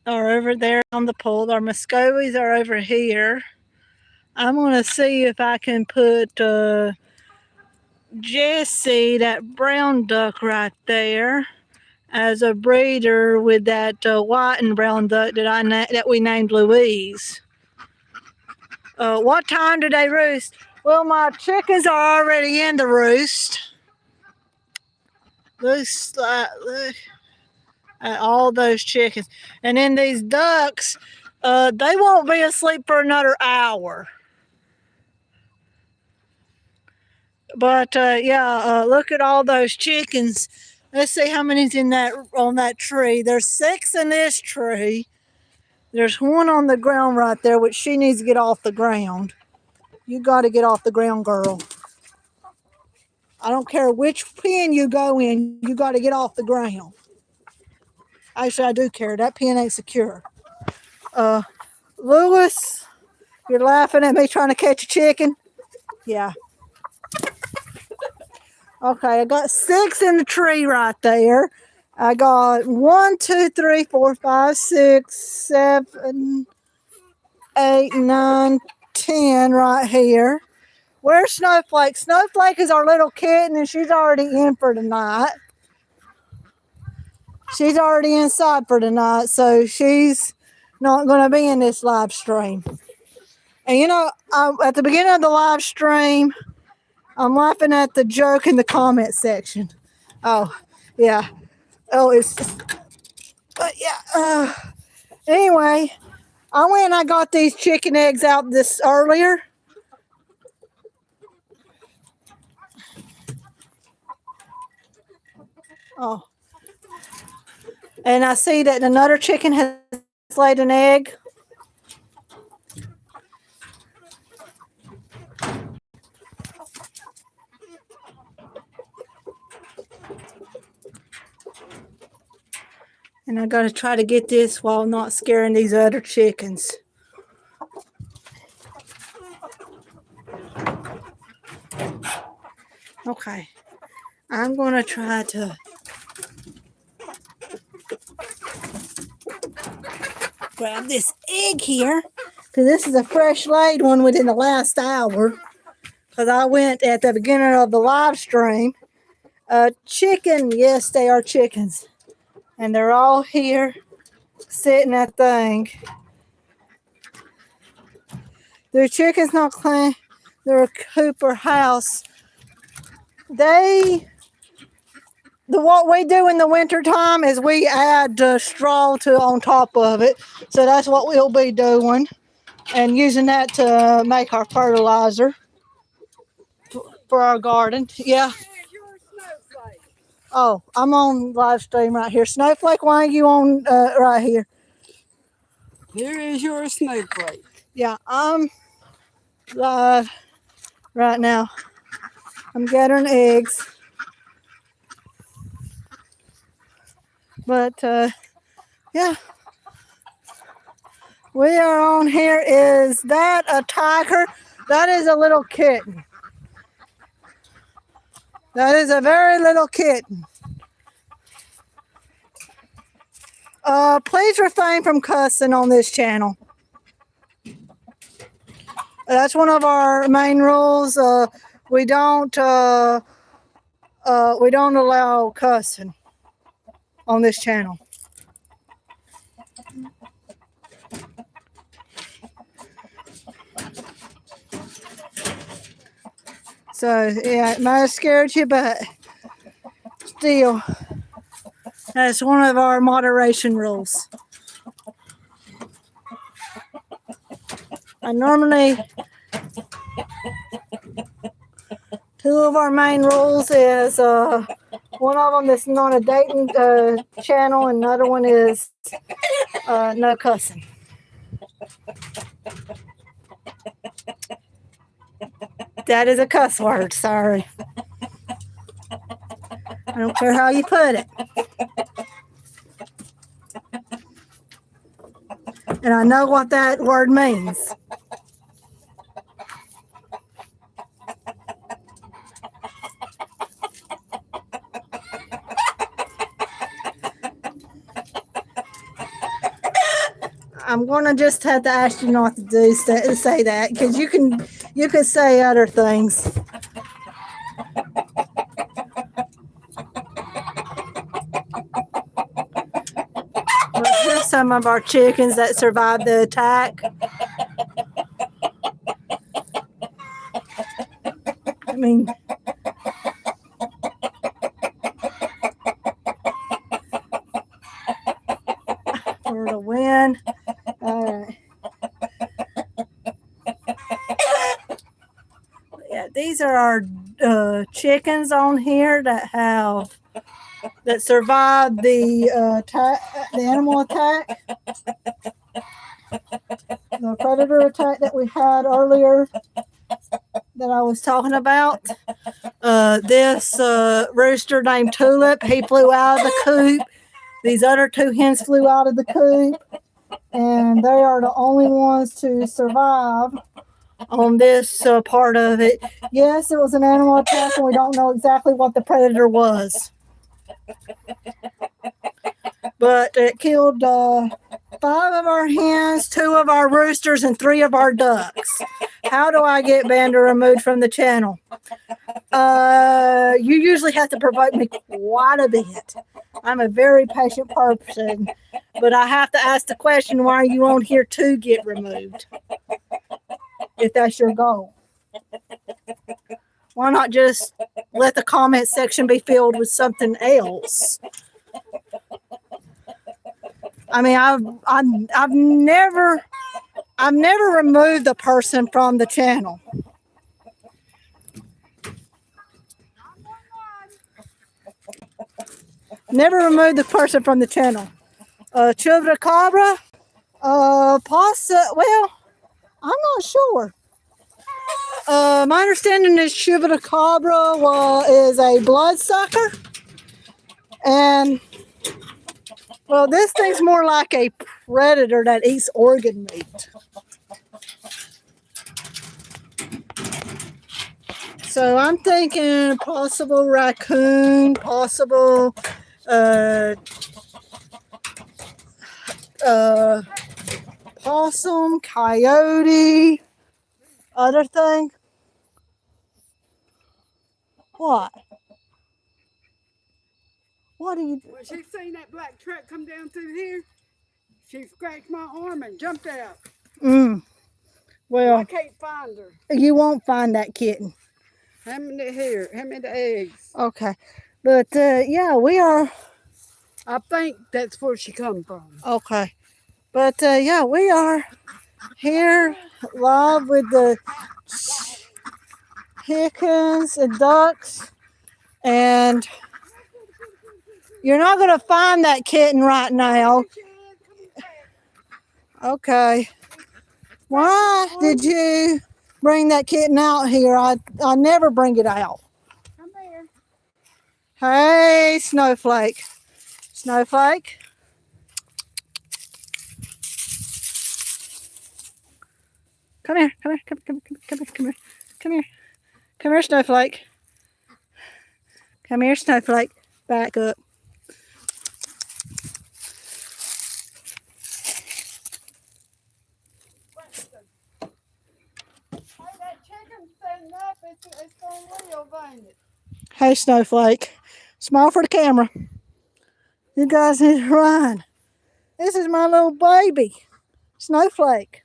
are over there on the pool. Our Muscovies are over here. I'm going to see if I can put Jessie, that brown duck right there, as a breeder with that white and brown duck that we named Louise. What time do they roost? Well, my chickens are already in the roost. Look at all those chickens. And then these ducks, they won't be asleep for another hour. But yeah, look at all those chickens. Let's see how many's in that on that tree. There's 6 in this tree. There's 1 on the ground right there, which she needs to get off the ground. You got to get off the ground, girl. I don't care which pen you go in, you got to get off the ground. Actually, I do care. That pen ain't secure. Lewis, you're laughing at me trying to catch a chicken? Yeah. Okay, I got 6 in the tree right there. I got 1, 2, 3, 4, 5, 6, 7, 8, 9, 10 right here. Where's Snowflake? Snowflake is our little kitten and she's already in for tonight. She's already inside for tonight, so she's not going to be in this live stream. And you know, at the beginning of the live stream, I'm laughing at the joke in the comment section. Oh, yeah. Oh, it's... But yeah, anyway, I went and I got these chicken eggs out this earlier. Oh. And I see that another chicken has laid an egg. And I got to try to get this while not scaring these other chickens. Okay. I'm going to try to grab this egg here, because this is a fresh laid one within the last hour, because I went at the beginning of the live stream. Chicken, yes, they are chickens. And they're all here sitting at thing. Their chicken's not clean. They're a coop or house. What we do in the wintertime is we add straw on top of it. So that's what we'll be doing. And using that to make our fertilizer for our garden. Yeah. Oh, I'm on live stream right here. Snowflake, why are you on right here? Here is your snowflake. Yeah, I'm live right now. I'm gathering eggs. But, yeah. We are on here. Is that a tiger? That is a little kitten. That is a very little kitten. Please refrain from cussing on this channel. That's one of our main rules. We don't allow cussing on this channel. So yeah, it might have scared you, but still, that's one of our moderation rules. And normally, 2 of our main rules is one of them is not a dating channel, and another one is no cussing. That is a cuss word, sorry. I don't care how you put it. And I know what that word means. I'm gonna just have to ask you not to say that, because you can say other things. But here's some of our chickens that survived the attack. I mean, for the win. All right. Yeah, these are our chickens on here that have that survived the the animal attack, the predator attack that we had earlier that I was talking about. This rooster named Tulip, he flew out of the coop. These other two hens flew out of the coop, and they are the only ones to survive on this part of it. Yes, it was an animal attack, and we don't know exactly what the predator was. But it killed 5 of our hens, 2 of our roosters, and 3 of our ducks. How do I get Banda removed from the channel? You usually have to provoke me quite a bit. I'm a very patient person, but I have to ask the question, why are you on here to get removed? If that's your goal. Why not just let the comment section be filled with something else? I mean, I've never removed the person from the channel. Never removed the person from the channel. Chupacabra, well, I'm not sure. My understanding is Chupacabra is a bloodsucker, and well, this thing's more like a predator that eats organ meat. So I'm thinking possible raccoon, possible possum, coyote, other thing. What? What are you doing? Well, she seen that black truck come down through here. She scratched my arm and jumped out. Well, I can't find her. You won't find that kitten. Hand me the eggs. Okay. But yeah, we are. I think that's where she come from. Okay. But yeah, we are here live with the chickens and ducks, and you're not going to find that kitten right now. Okay. Why did you bring that kitten out here? I never bring it out. Come here. Hey, Snowflake. Snowflake. Come here. Come here. Come here, Snowflake. Come here, Snowflake. Back up. Hey, Snowflake. Smile for the camera. You guys need to run. This is my little baby, Snowflake.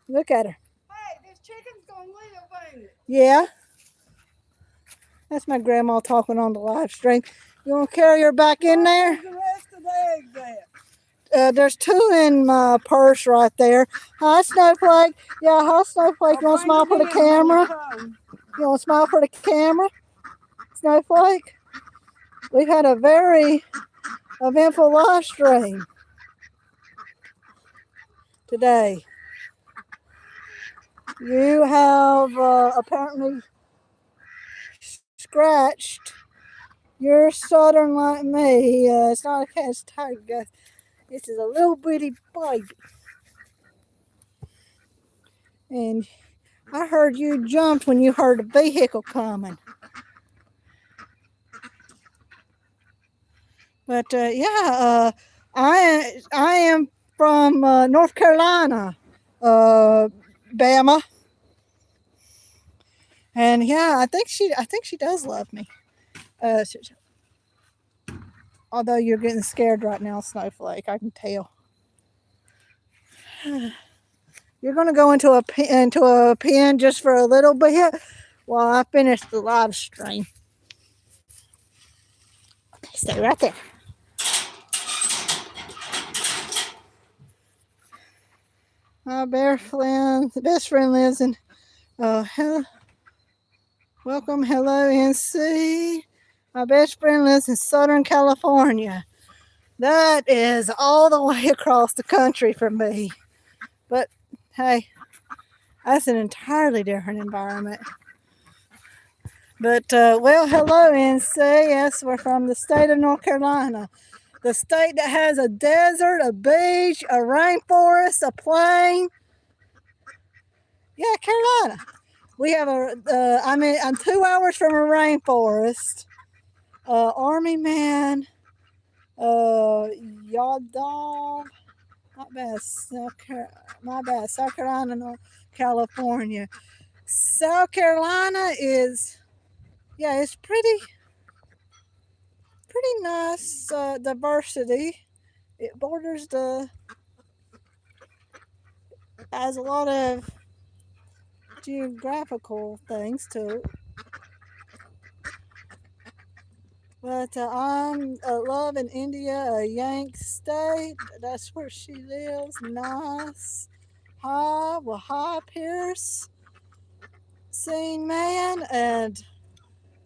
Look at her. Hey, this chicken's gonna live, ain't it? Yeah. That's my grandma talking on the live stream. You want to carry her back in there? Where's the rest of the eggs at? There's 2 in my purse right there. Hi, Snowflake. Yeah, hi, Snowflake. You want to smile for the camera? You want to smile for the camera, Snowflake? We've had a very eventful live stream today. You have apparently scratched your southern like me. It's not a cat, it's a tiger, guys. This is a little bitty baby. And I heard you jumped when you heard a vehicle coming. But yeah, I am from North Carolina, Bama. And yeah, I think she does love me. Although you're getting scared right now, Snowflake, I can tell. You're gonna go into a pen just for a little bit while I finish the live stream. Okay, stay right there. My best friend lives in welcome, hello, NC. My best friend lives in Southern California. That is all the way across the country from me. But hey, that's an entirely different environment. But, well, hello, NC. Yes, we're from the state of North Carolina. The state that has a desert, a beach, a rainforest, a plain. Yeah, Carolina. We have I'm 2 hours from a rainforest. Army man, y'all dog. Not bad. My bad. South Carolina, North California. South Carolina is, yeah, it's pretty nice diversity. It has a lot of geographical things to it. But I'm love in India, a Yank state. That's where she lives. Nice. Hi, Pierce. Scene man, and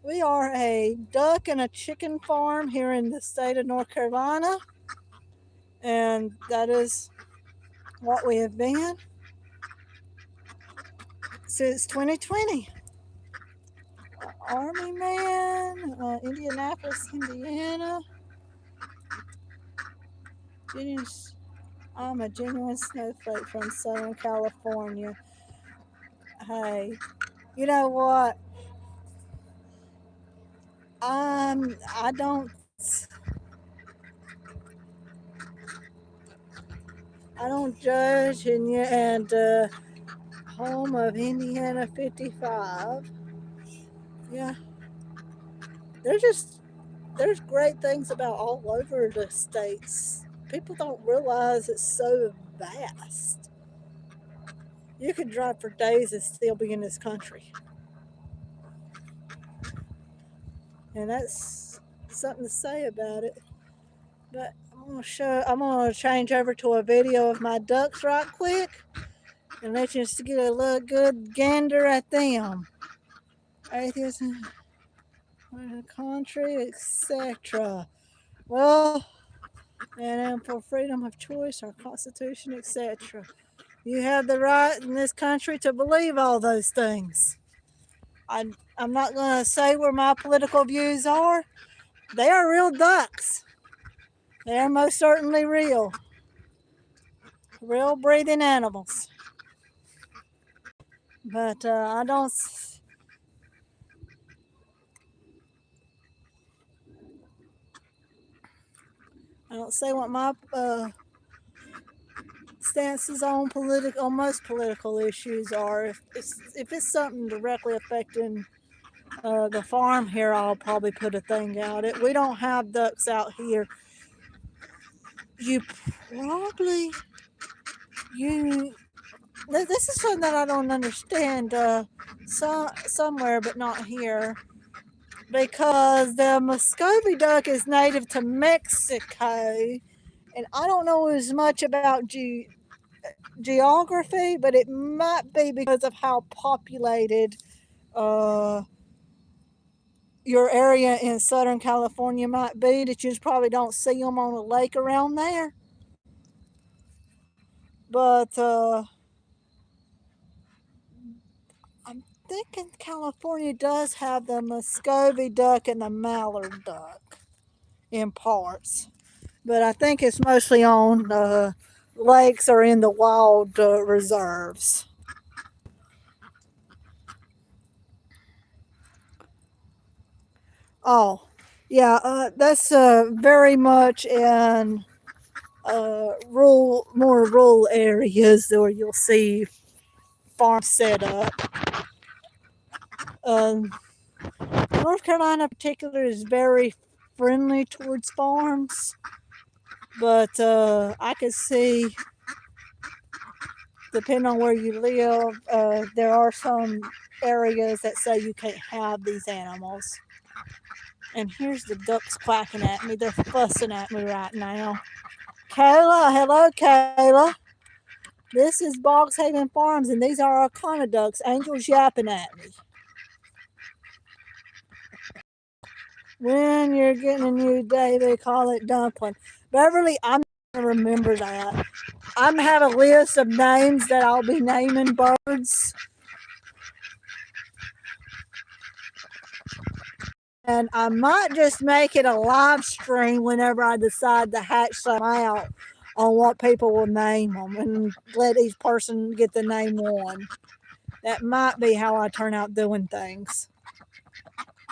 we are a duck and a chicken farm here in the state of North Carolina, and that is what we have been since 2020. Army man, Indianapolis, Indiana. I'm a genuine snowflake from Southern California. Hey, you know what? I don't judge, and home of Indiana 55. Yeah, there's just there's great things about all over the states. People don't realize it's so vast. You could drive for days and still be in this country, and that's something to say about it. But I'm gonna change over to a video of my ducks right quick and let you just get a little good gander at them. Atheism, country, etc. Well, and for freedom of choice, our Constitution, etc. You have the right in this country to believe all those things. I'm not going to say where my political views are. They are real ducks. They are most certainly real breathing animals. But I don't say what my stances on most political issues are. If it's something directly affecting the farm here, I'll probably put a thing out. We don't have ducks out here. You probably you. This is something that I don't understand. Somewhere, but not here, because the Muscovy duck is native to Mexico, and I don't know as much about geography, but it might be because of how populated uh, your area in Southern California might be, that you just probably don't see them on a lake around there. But I'm thinking California does have the Muscovy duck and the mallard duck in parts. But I think it's mostly on lakes or in the wild reserves. Oh, yeah, that's very much in more rural areas where you'll see farms set up. Um, North Carolina, in particular, is very friendly towards farms, but I could see, depending on where you live, there are some areas that say you can't have these animals. And here's the ducks quacking at me. They're fussing at me right now. Kayla, hello, Kayla. This is BoggsHaven Farms, and these are our conodducks. Angel's yapping at me. When you're getting a new day, they call it dumpling. Beverly, I'm going to remember that. I'm going to have a list of names that I'll be naming birds. And I might just make it a live stream whenever I decide to hatch some out on what people will name them and let each person get the name one. That might be how I turn out doing things.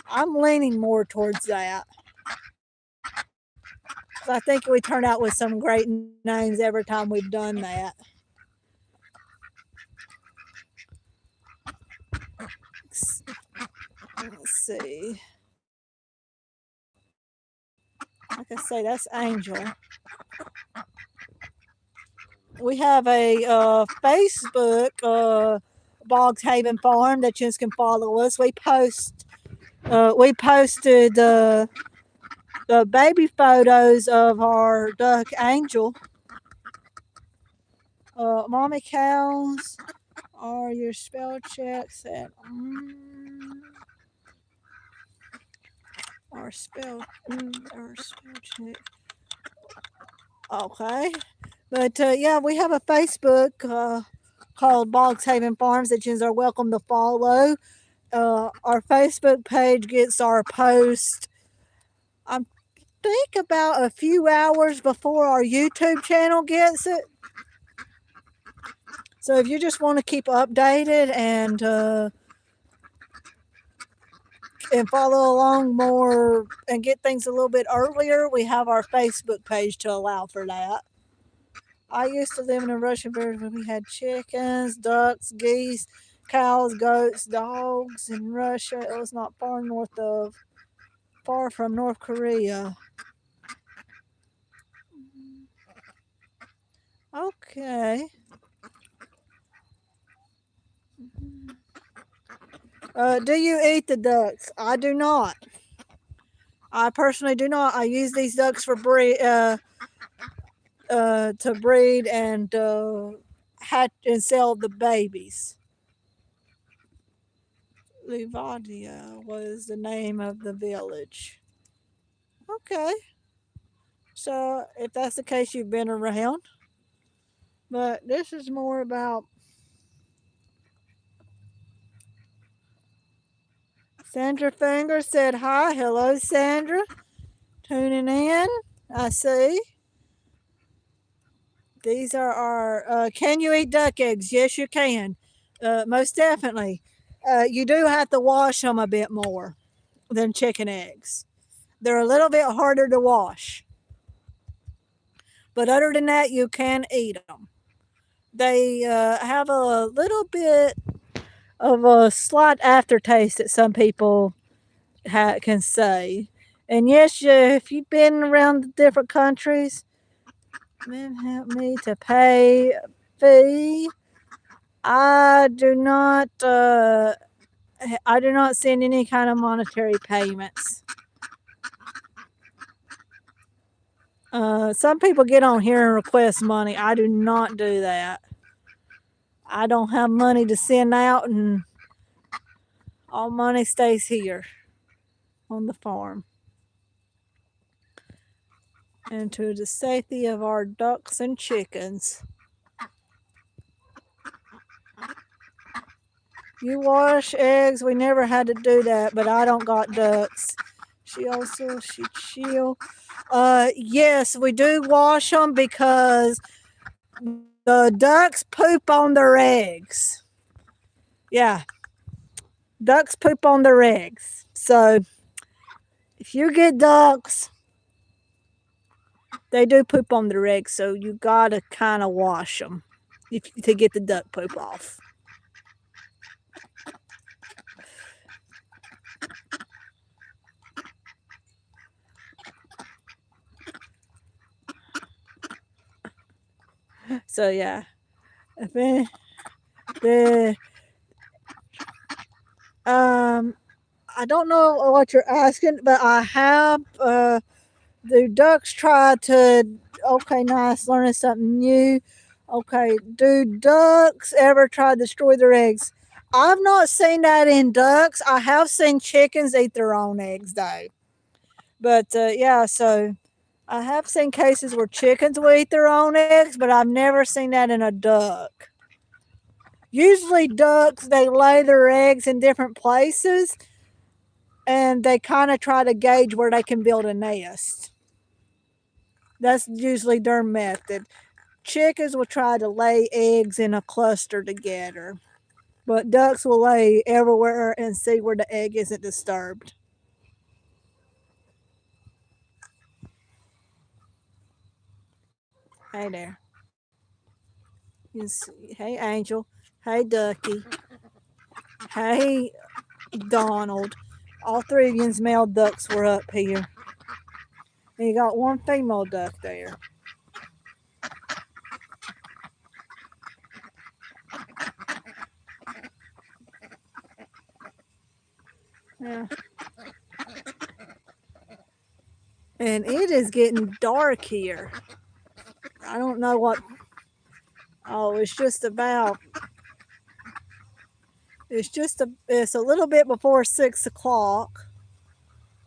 I'm leaning more towards that. I think we turn out with some great names every time we've done that. Let's see. Like I say, that's Angel. We have a Facebook BoggsHavenFarm that you can follow us. We posted the baby photos of our duck Angel. Mommy cows are your spell checks at our spell check. Okay, but yeah, we have a Facebook called BoggsHavenFarms that you are welcome to follow. Our Facebook page gets our post, I think, about a few hours before our YouTube channel gets it. So if you just want to keep updated and follow along more and get things a little bit earlier, we have our Facebook page to allow for that. I used to live in a Russian village where we had chickens, ducks, geese, cows, goats, dogs in Russia. It was not far from North Korea. Okay. Do you eat the ducks? I do not. I personally do not. I use these ducks for to breed and hatch and sell the babies. Livadia was the name of the village. Okay. So if that's the case, you've been around. But this is more about Sandra Finger said hi. Hello, Sandra. Tuning in. I see. These are our, can you eat duck eggs? Yes, you can. Most definitely. You do have to wash them a bit more than chicken eggs. They're a little bit harder to wash. But other than that, you can eat them. They have a little bit of a slight aftertaste that some people can say. And yes, if you've been around different countries, men help me to pay a fee. I do not send any kind of monetary payments. Some people get on here and request money. I do not do that. I don't have money to send out, and all money stays here on the farm. And to the safety of our ducks and chickens. You wash eggs? We never had to do that, but I don't got ducks. She chill. Yes, we do wash them because the ducks poop on their eggs. Yeah, ducks poop on their eggs. So if you get ducks, they do poop on their eggs. So you gotta kind of wash them to get the duck poop off. So yeah, I don't know what you're asking, but I have the ducks try to. Okay, nice, learning something new. Okay, do ducks ever try to destroy their eggs? I've not seen that in ducks. I have seen chickens eat their own eggs though. But yeah, so I have seen cases where chickens will eat their own eggs, but I've never seen that in a duck. Usually, ducks they lay their eggs in different places, and they kind of try to gauge where they can build a nest. That's usually their method. Chickens will try to lay eggs in a cluster together, but ducks will lay everywhere and see where the egg isn't disturbed. Hey there. You see, hey Angel. Hey Ducky. Hey Donald. All three of you's male ducks were up here. And you got one female duck there. Yeah. And it is getting dark here. I don't know what. Oh, it's a little bit before 6 o'clock.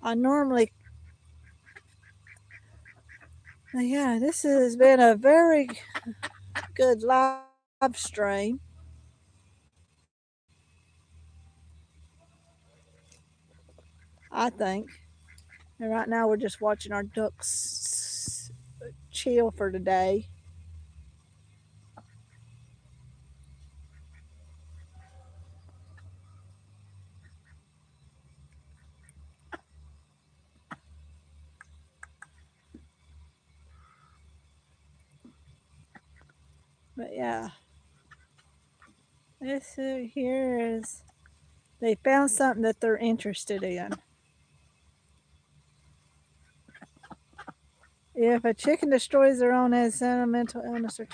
I normally, yeah, this has been a very good live stream. I think. And right now we're just watching our ducks chill for today. But yeah, this here is, they found something that they're interested in. If a chicken destroys their own eggs, sentimental illness or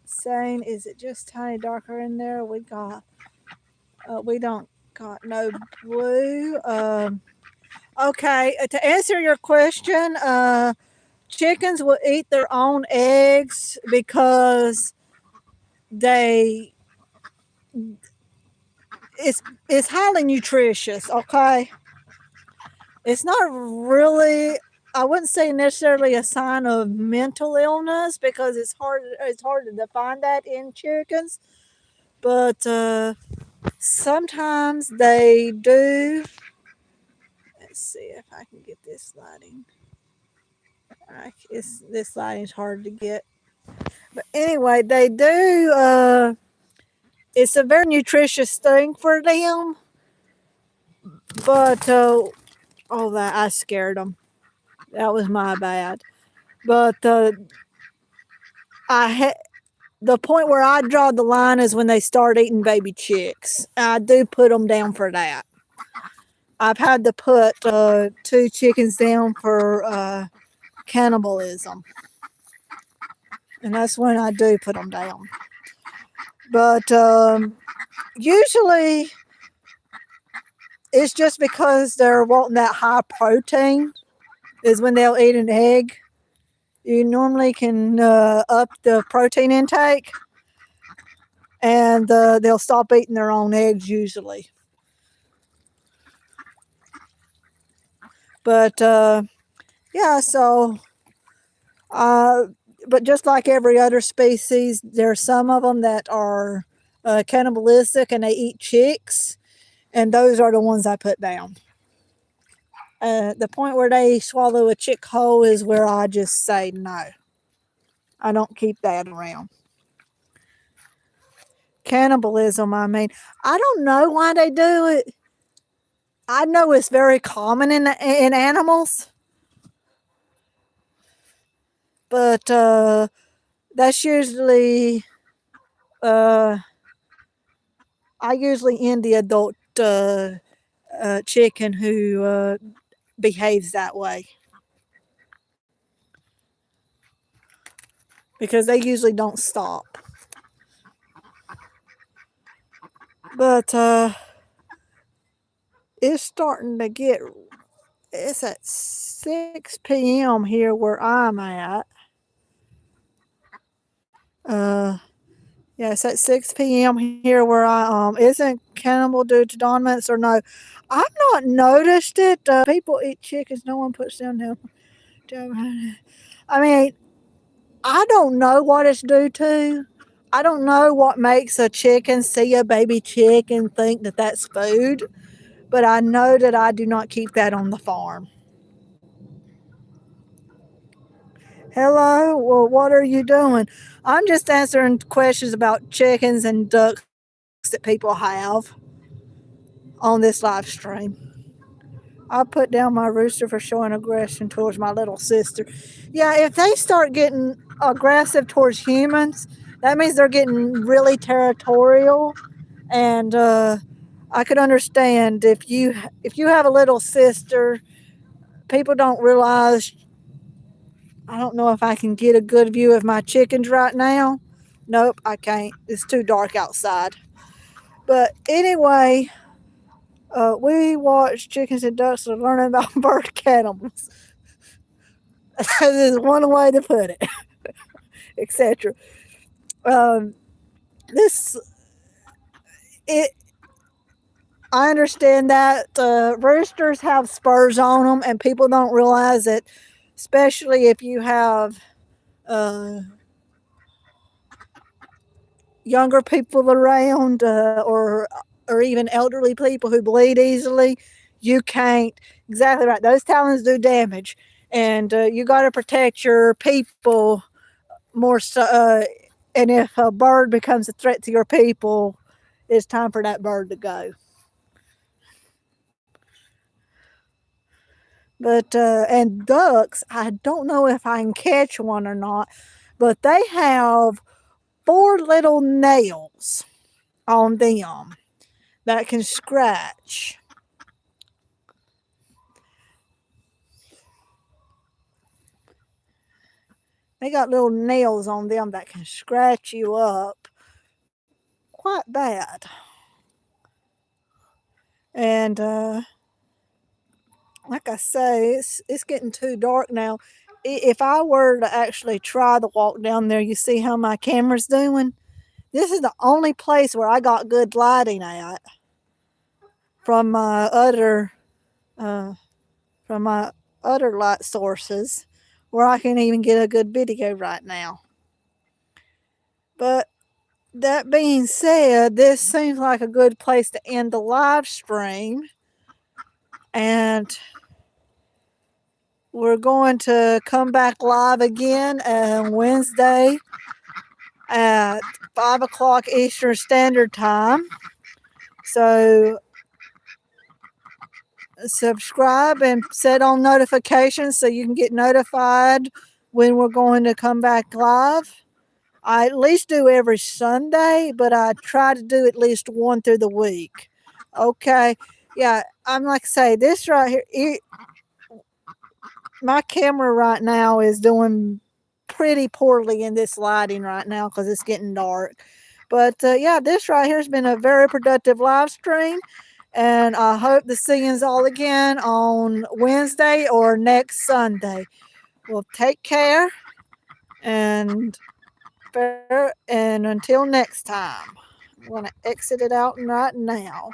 saying, is it just tiny darker in there? We don't got no blue. Okay, to answer your question, chickens will eat their own eggs because they it's highly nutritious. Okay, it's not really. I wouldn't say necessarily a sign of mental illness because it's hard to define that in chickens, but sometimes they do. Let's see if I can get this lighting. This lighting's hard to get. But anyway, they do. It's a very nutritious thing for them. But that I scared them. That was my bad. But I had the point where I draw the line is when they start eating baby chicks. I do put them down for that. I've had to put 2 chickens down for cannibalism, and that's when I do put them down. But usually it's just because they're wanting that high protein is when they'll eat an egg. You normally can up the protein intake, and they'll stop eating their own eggs usually. But yeah, so but just like every other species, there are some of them that are cannibalistic and they eat chicks, and those are the ones I put down. The point where they swallow a chick whole is where I just say no. I don't keep that around. Cannibalism, I mean, I don't know why they do it. I know it's very common in animals, but that's usually uh, I usually end the adult chicken who behaves that way because they usually don't stop. But it's starting to get. It's at 6 p.m. here where I'm at. Uh, Yeah, it's at 6 p.m. here where I am. Isn't cannibal due to dominance or no? I've not noticed it. People eat chickens. No one puts down no. I mean, I don't know what it's due to. I don't know what makes a chicken see a baby chick and think that that's food, but I know that I do not keep that on the farm. Hello, well, what are you doing? I'm just answering questions about chickens and ducks that people have on this live stream. I put down my rooster for showing aggression towards my little sister. Yeah, if they start getting aggressive towards humans, that means they're getting really territorial. And I could understand if you have a little sister, people don't realize. I don't know if I can get a good view of my chickens right now. Nope, I can't. It's too dark outside. But anyway, we watch chickens and ducks to learn about bird cannibals. That is one way to put it, etc. Um, this it. I understand that roosters have spurs on them, and people don't realize it, especially if you have uh, younger people around or even elderly people who bleed easily. You can't exactly right. Those talons do damage, and you got to protect your people more. And if a bird becomes a threat to your people, it's time for that bird to go. But and ducks, I don't know if I can catch one or not, but they have four little nails on them that can scratch. They got little nails on them that can scratch you up quite bad. And like I say, it's getting too dark now. If I were to actually try to walk down there, you see how my camera's doing? This is the only place where I got good lighting at from my other uh, from my other light sources, where I can even get a good video right now. But that being said, this seems like a good place to end the live stream. And we're going to come back live again on Wednesday at 5 o'clock Eastern Standard Time. So subscribe and set on notifications so you can get notified when we're going to come back live. I at least do every Sunday, but I try to do at least one through the week. Okay. Yeah, I'm like I say, this right here, my camera right now is doing pretty poorly in this lighting right now because it's getting dark. But yeah, this right here has been a very productive live stream. And I hope to see you all again on Wednesday or next Sunday. Well, take care and until next time. I'm going to exit it out right now.